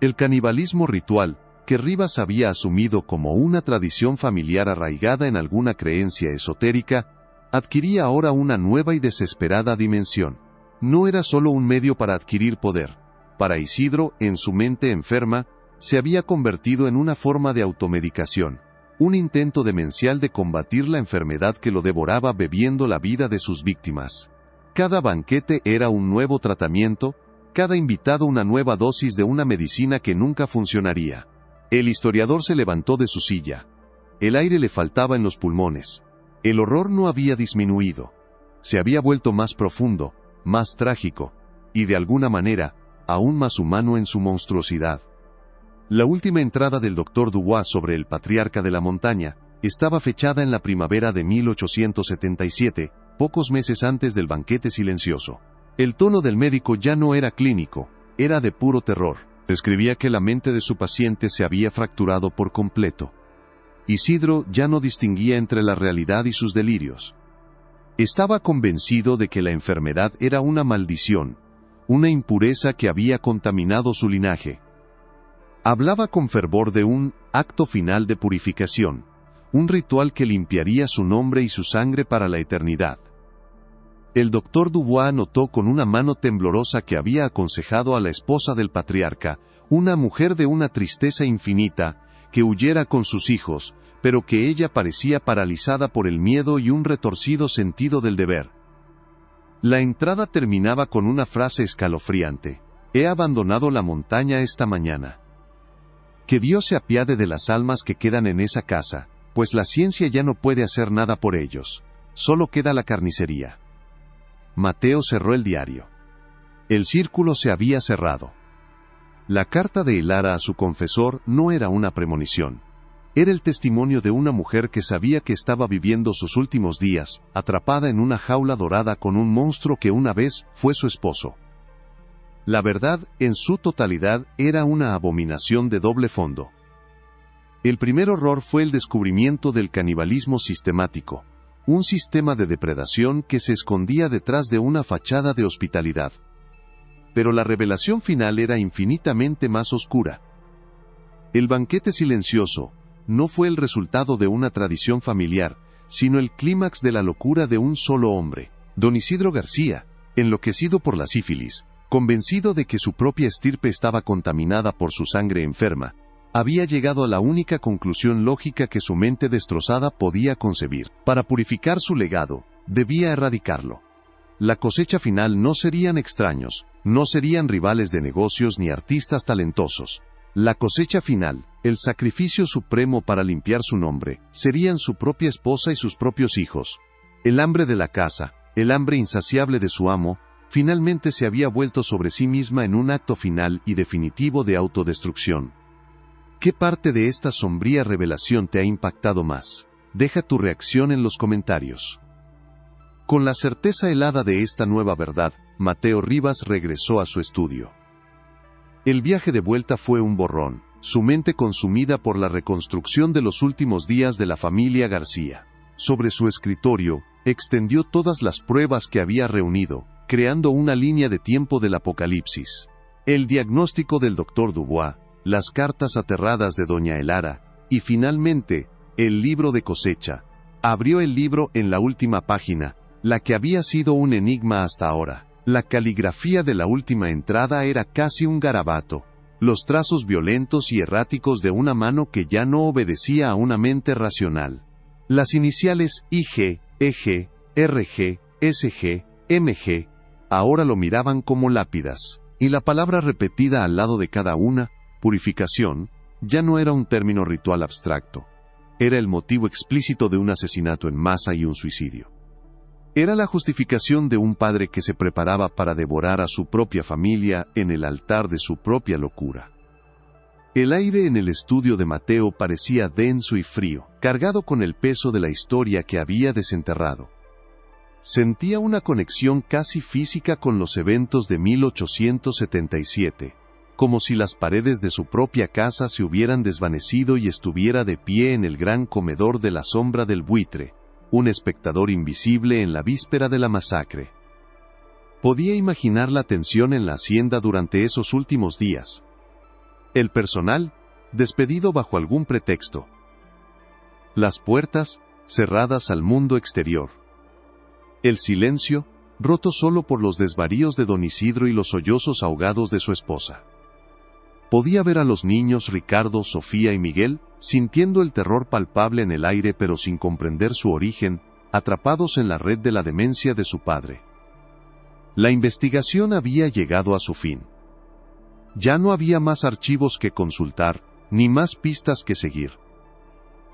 El canibalismo ritual, que Rivas había asumido como una tradición familiar arraigada en alguna creencia esotérica, adquiría ahora una nueva y desesperada dimensión. No era solo un medio para adquirir poder. Para Isidro, en su mente enferma, se había convertido en una forma de automedicación, un intento demencial de combatir la enfermedad que lo devoraba bebiendo la vida de sus víctimas. Cada banquete era un nuevo tratamiento, cada invitado una nueva dosis de una medicina que nunca funcionaría. El historiador se levantó de su silla. El aire le faltaba en los pulmones. El horror no había disminuido. Se había vuelto más profundo, más trágico, y de alguna manera, aún más humano en su monstruosidad. La última entrada del doctor Dubois sobre el patriarca de la montaña estaba fechada en la primavera de 1877, pocos meses antes del banquete silencioso. El tono del médico ya no era clínico, era de puro terror. Escribía que la mente de su paciente se había fracturado por completo. Isidro ya no distinguía entre la realidad y sus delirios. Estaba convencido de que la enfermedad era una maldición, una impureza que había contaminado su linaje. Hablaba con fervor de un acto final de purificación, un ritual que limpiaría su nombre y su sangre para la eternidad. El doctor Dubois notó con una mano temblorosa que había aconsejado a la esposa del patriarca, una mujer de una tristeza infinita, que huyera con sus hijos, pero que ella parecía paralizada por el miedo y un retorcido sentido del deber. La entrada terminaba con una frase escalofriante: «He abandonado la montaña esta mañana. Que Dios se apiade de las almas que quedan en esa casa, pues la ciencia ya no puede hacer nada por ellos. Solo queda la carnicería». Mateo cerró el diario. El círculo se había cerrado. La carta de Hilara a su confesor no era una premonición. Era el testimonio de una mujer que sabía que estaba viviendo sus últimos días, atrapada en una jaula dorada con un monstruo que una vez fue su esposo. La verdad, en su totalidad, era una abominación de doble fondo. El primer horror fue el descubrimiento del canibalismo sistemático, un sistema de depredación que se escondía detrás de una fachada de hospitalidad. Pero la revelación final era infinitamente más oscura. El banquete silencioso no fue el resultado de una tradición familiar, sino el clímax de la locura de un solo hombre, don Isidro García, enloquecido por la sífilis, convencido de que su propia estirpe estaba contaminada por su sangre enferma, había llegado a la única conclusión lógica que su mente destrozada podía concebir. Para purificar su legado, debía erradicarlo. La cosecha final no serían extraños, no serían rivales de negocios ni artistas talentosos. La cosecha final, el sacrificio supremo para limpiar su nombre, serían su propia esposa y sus propios hijos. El hambre de la casa, el hambre insaciable de su amo, finalmente se había vuelto sobre sí misma en un acto final y definitivo de autodestrucción. ¿Qué parte de esta sombría revelación te ha impactado más? Deja tu reacción en los comentarios. Con la certeza helada de esta nueva verdad, Mateo Rivas regresó a su estudio. El viaje de vuelta fue un borrón, su mente consumida por la reconstrucción de los últimos días de la familia García. Sobre su escritorio, extendió todas las pruebas que había reunido, creando una línea de tiempo del apocalipsis. El diagnóstico del Dr. Dubois, las cartas aterradas de doña Elara, y finalmente, el libro de cosecha. Abrió el libro en la última página, la que había sido un enigma hasta ahora. La caligrafía de la última entrada era casi un garabato. Los trazos violentos y erráticos de una mano que ya no obedecía a una mente racional. Las iniciales IG, EG, RG, SG, MG, ahora lo miraban como lápidas, y la palabra repetida al lado de cada una, purificación, ya no era un término ritual abstracto. Era el motivo explícito de un asesinato en masa y un suicidio. Era la justificación de un padre que se preparaba para devorar a su propia familia en el altar de su propia locura. El aire en el estudio de Mateo parecía denso y frío, cargado con el peso de la historia que había desenterrado. Sentía una conexión casi física con los eventos de 1877, como si las paredes de su propia casa se hubieran desvanecido y estuviera de pie en el gran comedor de la sombra del buitre, un espectador invisible en la víspera de la masacre. Podía imaginar la tensión en la hacienda durante esos últimos días. El personal, despedido bajo algún pretexto. Las puertas, cerradas al mundo exterior. El silencio, roto solo por los desvaríos de don Isidro y los sollozos ahogados de su esposa. Podía ver a los niños Ricardo, Sofía y Miguel, sintiendo el terror palpable en el aire pero sin comprender su origen, atrapados en la red de la demencia de su padre. La investigación había llegado a su fin. Ya no había más archivos que consultar, ni más pistas que seguir.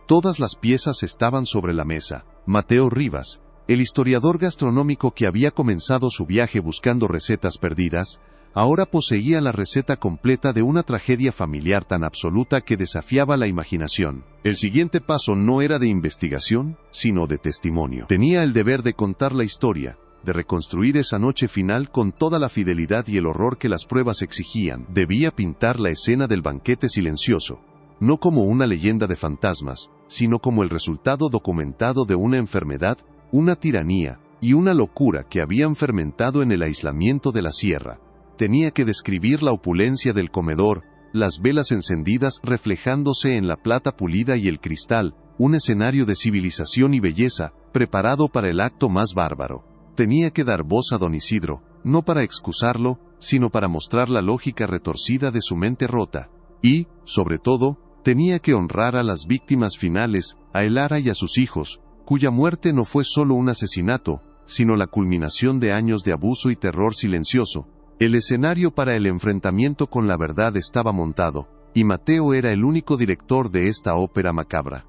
Todas las piezas estaban sobre la mesa. Mateo Rivas, el historiador gastronómico que había comenzado su viaje buscando recetas perdidas, ahora poseía la receta completa de una tragedia familiar tan absoluta que desafiaba la imaginación. El siguiente paso no era de investigación, sino de testimonio. Tenía el deber de contar la historia, de reconstruir esa noche final con toda la fidelidad y el horror que las pruebas exigían. Debía pintar la escena del banquete silencioso, no como una leyenda de fantasmas, sino como el resultado documentado de una enfermedad, una tiranía y una locura que habían fermentado en el aislamiento de la sierra. Tenía que describir la opulencia del comedor, las velas encendidas reflejándose en la plata pulida y el cristal, un escenario de civilización y belleza, preparado para el acto más bárbaro. Tenía que dar voz a don Isidro, no para excusarlo, sino para mostrar la lógica retorcida de su mente rota. Y, sobre todo, tenía que honrar a las víctimas finales, a Elara y a sus hijos, cuya muerte no fue solo un asesinato, sino la culminación de años de abuso y terror silencioso. El escenario para el enfrentamiento con la verdad estaba montado, y Mateo era el único director de esta ópera macabra.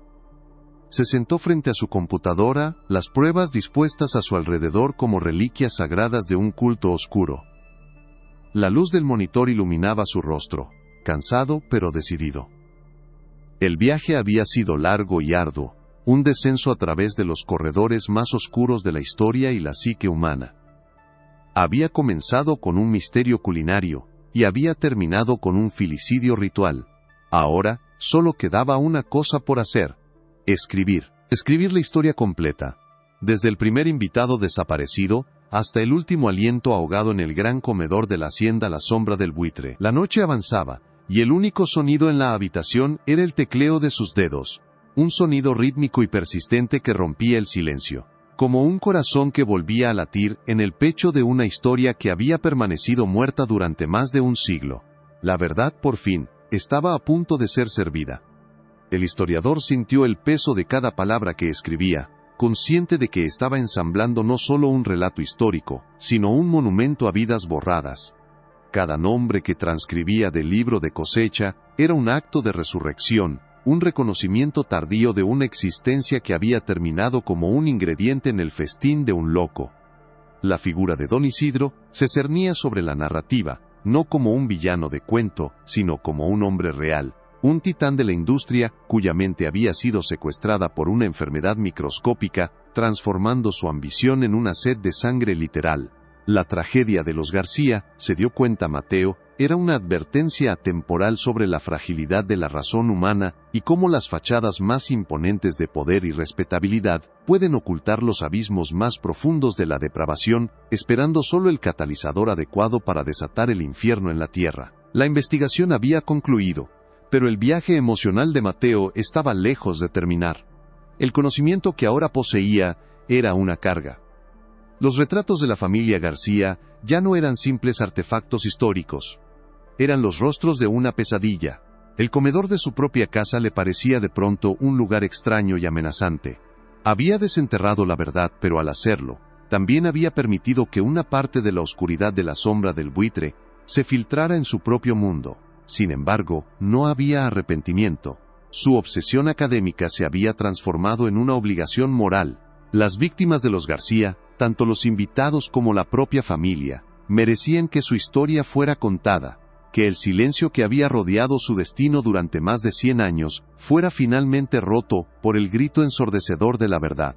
Se sentó frente a su computadora, las pruebas dispuestas a su alrededor como reliquias sagradas de un culto oscuro. La luz del monitor iluminaba su rostro, cansado pero decidido. El viaje había sido largo y arduo, un descenso a través de los corredores más oscuros de la historia y la psique humana. Había comenzado con un misterio culinario, y había terminado con un filicidio ritual. Ahora, solo quedaba una cosa por hacer: escribir. Escribir la historia completa. Desde el primer invitado desaparecido, hasta el último aliento ahogado en el gran comedor de la hacienda a la sombra del buitre. La noche avanzaba, y el único sonido en la habitación era el tecleo de sus dedos. Un sonido rítmico y persistente que rompía el silencio. Como un corazón que volvía a latir en el pecho de una historia que había permanecido muerta durante más de un siglo. La verdad, por fin, estaba a punto de ser servida. El historiador sintió el peso de cada palabra que escribía, consciente de que estaba ensamblando no solo un relato histórico, sino un monumento a vidas borradas. Cada nombre que transcribía del libro de cosecha era un acto de resurrección, un reconocimiento tardío de una existencia que había terminado como un ingrediente en el festín de un loco. La figura de don Isidro se cernía sobre la narrativa, no como un villano de cuento, sino como un hombre real, un titán de la industria cuya mente había sido secuestrada por una enfermedad microscópica, transformando su ambición en una sed de sangre literal. La tragedia de los García, se dio cuenta Mateo, era una advertencia atemporal sobre la fragilidad de la razón humana y cómo las fachadas más imponentes de poder y respetabilidad pueden ocultar los abismos más profundos de la depravación, esperando solo el catalizador adecuado para desatar el infierno en la tierra. La investigación había concluido, pero el viaje emocional de Mateo estaba lejos de terminar. El conocimiento que ahora poseía era una carga. Los retratos de la familia García ya no eran simples artefactos históricos. Eran los rostros de una pesadilla. El comedor de su propia casa le parecía de pronto un lugar extraño y amenazante. Había desenterrado la verdad, pero al hacerlo, también había permitido que una parte de la oscuridad de la sombra del buitre se filtrara en su propio mundo. Sin embargo, no había arrepentimiento. Su obsesión académica se había transformado en una obligación moral. Las víctimas de los García, tanto los invitados como la propia familia, merecían que su historia fuera contada, que el silencio que había rodeado su destino durante más de 100 años fuera finalmente roto por el grito ensordecedor de la verdad.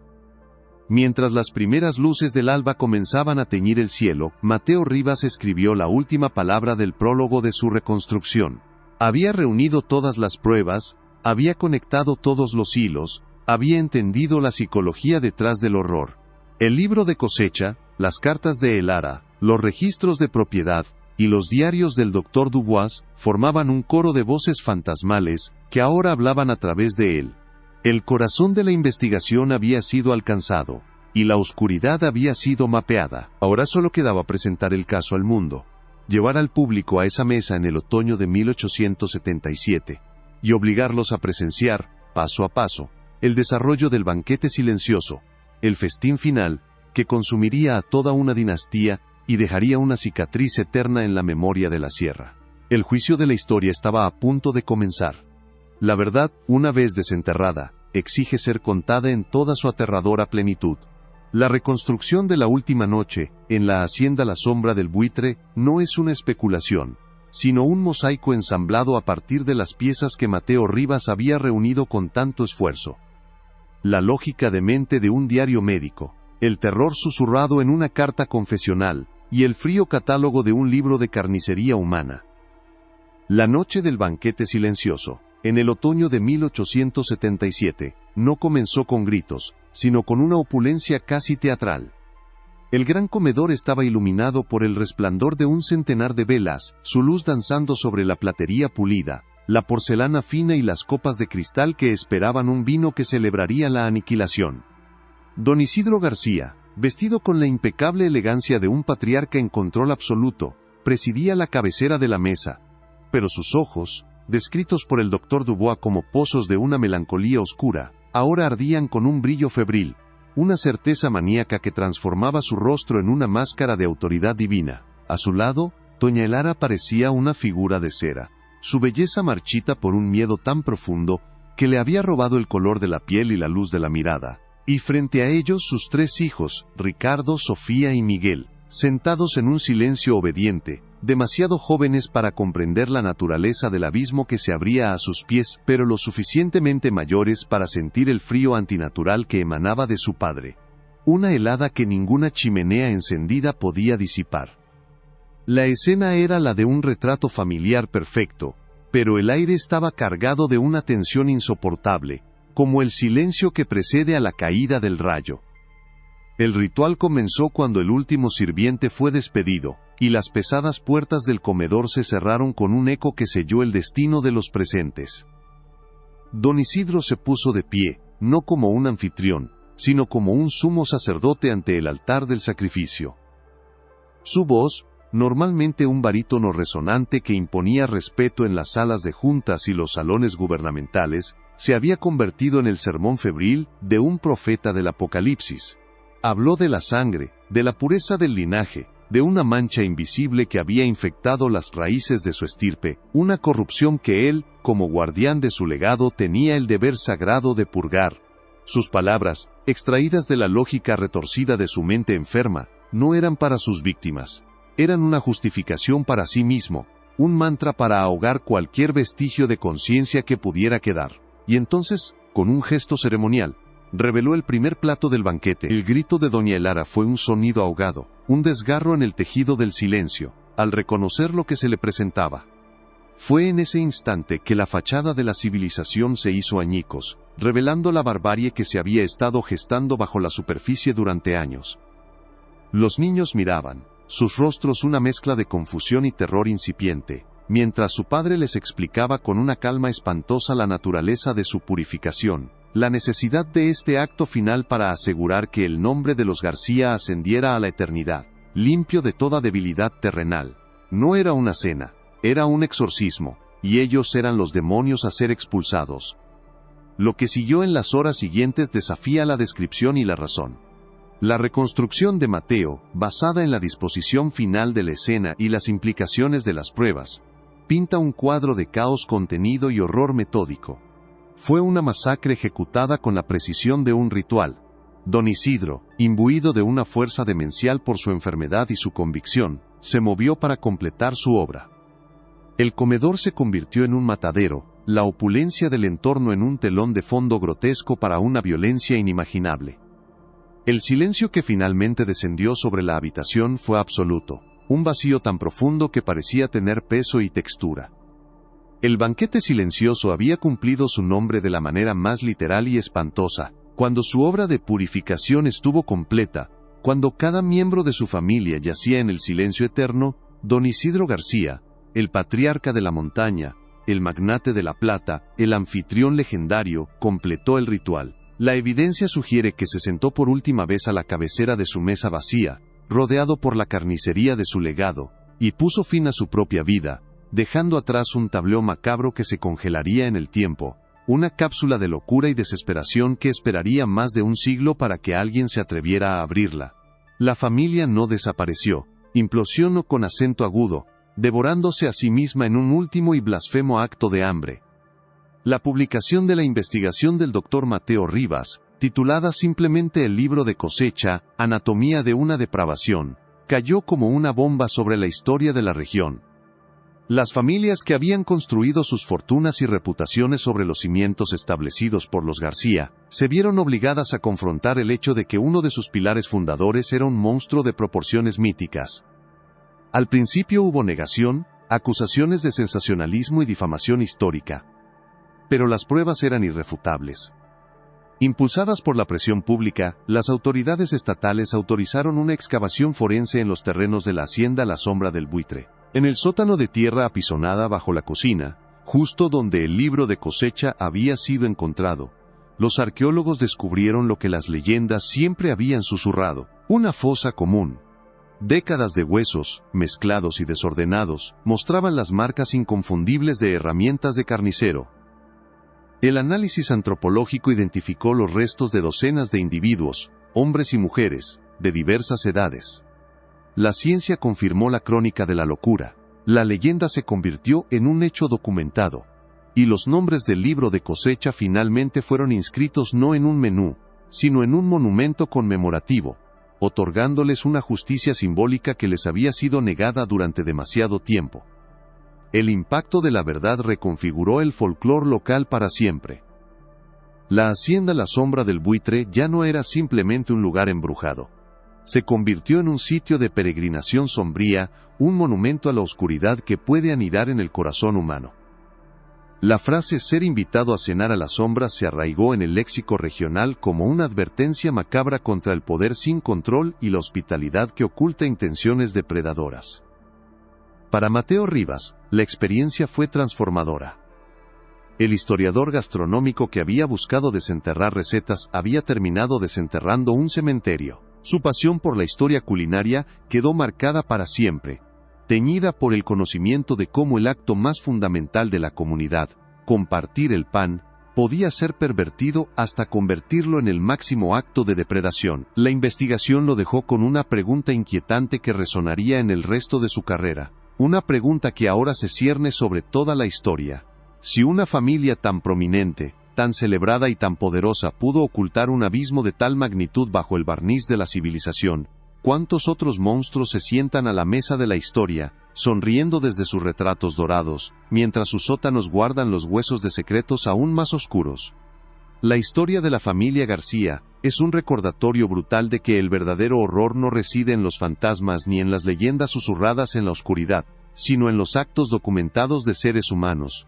Mientras las primeras luces del alba comenzaban a teñir el cielo, Mateo Rivas escribió la última palabra del prólogo de su reconstrucción. Había reunido todas las pruebas, había conectado todos los hilos, había entendido la psicología detrás del horror. El libro de cosecha, las cartas de Elara, los registros de propiedad y los diarios del Dr. Dubois formaban un coro de voces fantasmales que ahora hablaban a través de él. El corazón de la investigación había sido alcanzado, y la oscuridad había sido mapeada. Ahora solo quedaba presentar el caso al mundo, llevar al público a esa mesa en el otoño de 1877, y obligarlos a presenciar, paso a paso, el desarrollo del banquete silencioso, el festín final, que consumiría a toda una dinastía y dejaría una cicatriz eterna en la memoria de la sierra. El juicio de la historia estaba a punto de comenzar. La verdad, una vez desenterrada, exige ser contada en toda su aterradora plenitud. La reconstrucción de la última noche, en la hacienda La Sombra del Buitre, no es una especulación, sino un mosaico ensamblado a partir de las piezas que Mateo Rivas había reunido con tanto esfuerzo. La lógica demente de un diario médico, el terror susurrado en una carta confesional, y el frío catálogo de un libro de carnicería humana. La noche del banquete silencioso, en el otoño de 1877, no comenzó con gritos, sino con una opulencia casi teatral. El gran comedor estaba iluminado por el resplandor de un centenar de velas, su luz danzando sobre la platería pulida, la porcelana fina y las copas de cristal que esperaban un vino que celebraría la aniquilación. Don Isidro García, vestido con la impecable elegancia de un patriarca en control absoluto, presidía la cabecera de la mesa, pero sus ojos, descritos por el Dr. Dubois como pozos de una melancolía oscura, ahora ardían con un brillo febril, una certeza maníaca que transformaba su rostro en una máscara de autoridad divina. A su lado, doña Elara parecía una figura de cera, su belleza marchita por un miedo tan profundo que le había robado el color de la piel y la luz de la mirada. Y frente a ellos sus 3 hijos, Ricardo, Sofía y Miguel, sentados en un silencio obediente, demasiado jóvenes para comprender la naturaleza del abismo que se abría a sus pies, pero lo suficientemente mayores para sentir el frío antinatural que emanaba de su padre. Una helada que ninguna chimenea encendida podía disipar. La escena era la de un retrato familiar perfecto, pero el aire estaba cargado de una tensión insoportable, como el silencio que precede a la caída del rayo. El ritual comenzó cuando el último sirviente fue despedido, y las pesadas puertas del comedor se cerraron con un eco que selló el destino de los presentes. Don Isidro se puso de pie, no como un anfitrión, sino como un sumo sacerdote ante el altar del sacrificio. Su voz, normalmente un barítono resonante que imponía respeto en las salas de juntas y los salones gubernamentales, se había convertido en el sermón febril de un profeta del Apocalipsis. Habló de la sangre, de la pureza del linaje, de una mancha invisible que había infectado las raíces de su estirpe, una corrupción que él, como guardián de su legado, tenía el deber sagrado de purgar. Sus palabras, extraídas de la lógica retorcida de su mente enferma, no eran para sus víctimas. Eran una justificación para sí mismo, un mantra para ahogar cualquier vestigio de conciencia que pudiera quedar. Y entonces, con un gesto ceremonial, reveló el primer plato del banquete. El grito de doña Elara fue un sonido ahogado, un desgarro en el tejido del silencio, al reconocer lo que se le presentaba. Fue en ese instante que la fachada de la civilización se hizo añicos, revelando la barbarie que se había estado gestando bajo la superficie durante años. Los niños miraban, sus rostros una mezcla de confusión y terror incipiente, mientras su padre les explicaba con una calma espantosa la naturaleza de su purificación, la necesidad de este acto final para asegurar que el nombre de los García ascendiera a la eternidad, limpio de toda debilidad terrenal. No era una cena, era un exorcismo, y ellos eran los demonios a ser expulsados. Lo que siguió en las horas siguientes desafía la descripción y la razón. La reconstrucción de Mateo, basada en la disposición final de la escena y las implicaciones de las pruebas, pinta un cuadro de caos contenido y horror metódico. Fue una masacre ejecutada con la precisión de un ritual. Don Isidro, imbuido de una fuerza demencial por su enfermedad y su convicción, se movió para completar su obra. El comedor se convirtió en un matadero, la opulencia del entorno en un telón de fondo grotesco para una violencia inimaginable. El silencio que finalmente descendió sobre la habitación fue absoluto, un vacío tan profundo que parecía tener peso y textura. El banquete silencioso había cumplido su nombre de la manera más literal y espantosa, cuando su obra de purificación estuvo completa, cuando cada miembro de su familia yacía en el silencio eterno. Don Isidro García, el patriarca de la montaña, el magnate de la plata, el anfitrión legendario, completó el ritual. La evidencia sugiere que se sentó por última vez a la cabecera de su mesa vacía, rodeado por la carnicería de su legado, y puso fin a su propia vida, dejando atrás un tablero macabro que se congelaría en el tiempo, una cápsula de locura y desesperación que esperaría más de un siglo para que alguien se atreviera a abrirla. La familia no desapareció, implosionó con acento agudo, devorándose a sí misma en un último y blasfemo acto de hambre. La publicación de la investigación del Dr. Mateo Rivas, titulada simplemente El libro de cosecha, Anatomía de una depravación, cayó como una bomba sobre la historia de la región. Las familias que habían construido sus fortunas y reputaciones sobre los cimientos establecidos por los García, se vieron obligadas a confrontar el hecho de que uno de sus pilares fundadores era un monstruo de proporciones míticas. Al principio hubo negación, acusaciones de sensacionalismo y difamación histórica. Pero las pruebas eran irrefutables. Impulsadas por la presión pública, las autoridades estatales autorizaron una excavación forense en los terrenos de la hacienda La Sombra del Buitre, en el sótano de tierra apisonada bajo la cocina, justo donde el libro de cosecha había sido encontrado. Los arqueólogos descubrieron lo que las leyendas siempre habían susurrado: una fosa común. Décadas de huesos, mezclados y desordenados, mostraban las marcas inconfundibles de herramientas de carnicero. El análisis antropológico identificó los restos de docenas de individuos, hombres y mujeres, de diversas edades. La ciencia confirmó la crónica de la locura. La leyenda se convirtió en un hecho documentado. Y los nombres del libro de cosecha finalmente fueron inscritos no en un menú, sino en un monumento conmemorativo, otorgándoles una justicia simbólica que les había sido negada durante demasiado tiempo. El impacto de la verdad reconfiguró el folclore local para siempre. La hacienda La Sombra del Buitre ya no era simplemente un lugar embrujado. Se convirtió en un sitio de peregrinación sombría, un monumento a la oscuridad que puede anidar en el corazón humano. La frase ser invitado a cenar a la sombra se arraigó en el léxico regional como una advertencia macabra contra el poder sin control y la hospitalidad que oculta intenciones depredadoras. Para Mateo Rivas, la experiencia fue transformadora. El historiador gastronómico que había buscado desenterrar recetas había terminado desenterrando un cementerio. Su pasión por la historia culinaria quedó marcada para siempre, teñida por el conocimiento de cómo el acto más fundamental de la comunidad, compartir el pan, podía ser pervertido hasta convertirlo en el máximo acto de depredación. La investigación lo dejó con una pregunta inquietante que resonaría en el resto de su carrera. Una pregunta que ahora se cierne sobre toda la historia. Si una familia tan prominente, tan celebrada y tan poderosa pudo ocultar un abismo de tal magnitud bajo el barniz de la civilización, ¿cuántos otros monstruos se sientan a la mesa de la historia, sonriendo desde sus retratos dorados, mientras sus sótanos guardan los huesos de secretos aún más oscuros. La historia de la familia García es un recordatorio brutal de que el verdadero horror no reside en los fantasmas ni en las leyendas susurradas en la oscuridad, sino en los actos documentados de seres humanos.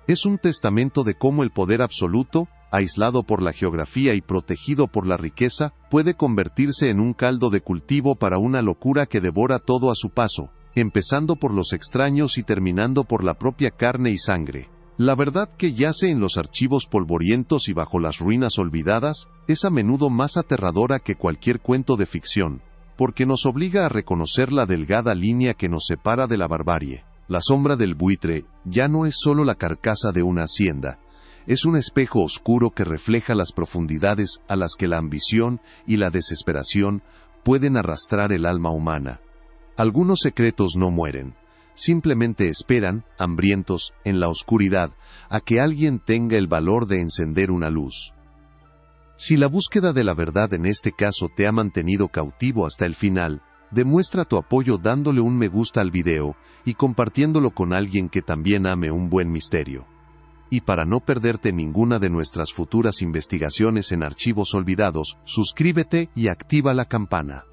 Es un testamento de cómo el poder absoluto, aislado por la geografía y protegido por la riqueza, puede convertirse en un caldo de cultivo para una locura que devora todo a su paso, empezando por los extraños y terminando por la propia carne y sangre. La verdad que yace en los archivos polvorientos y bajo las ruinas olvidadas, es a menudo más aterradora que cualquier cuento de ficción, porque nos obliga a reconocer la delgada línea que nos separa de la barbarie. La sombra del buitre ya no es solo la carcasa de una hacienda, es un espejo oscuro que refleja las profundidades a las que la ambición y la desesperación pueden arrastrar el alma humana. Algunos secretos no mueren, simplemente esperan, hambrientos, en la oscuridad, a que alguien tenga el valor de encender una luz. Si la búsqueda de la verdad en este caso te ha mantenido cautivo hasta el final, demuestra tu apoyo dándole un me gusta al video y compartiéndolo con alguien que también ame un buen misterio. Y para no perderte ninguna de nuestras futuras investigaciones en Archivos Olvidados, suscríbete y activa la campana.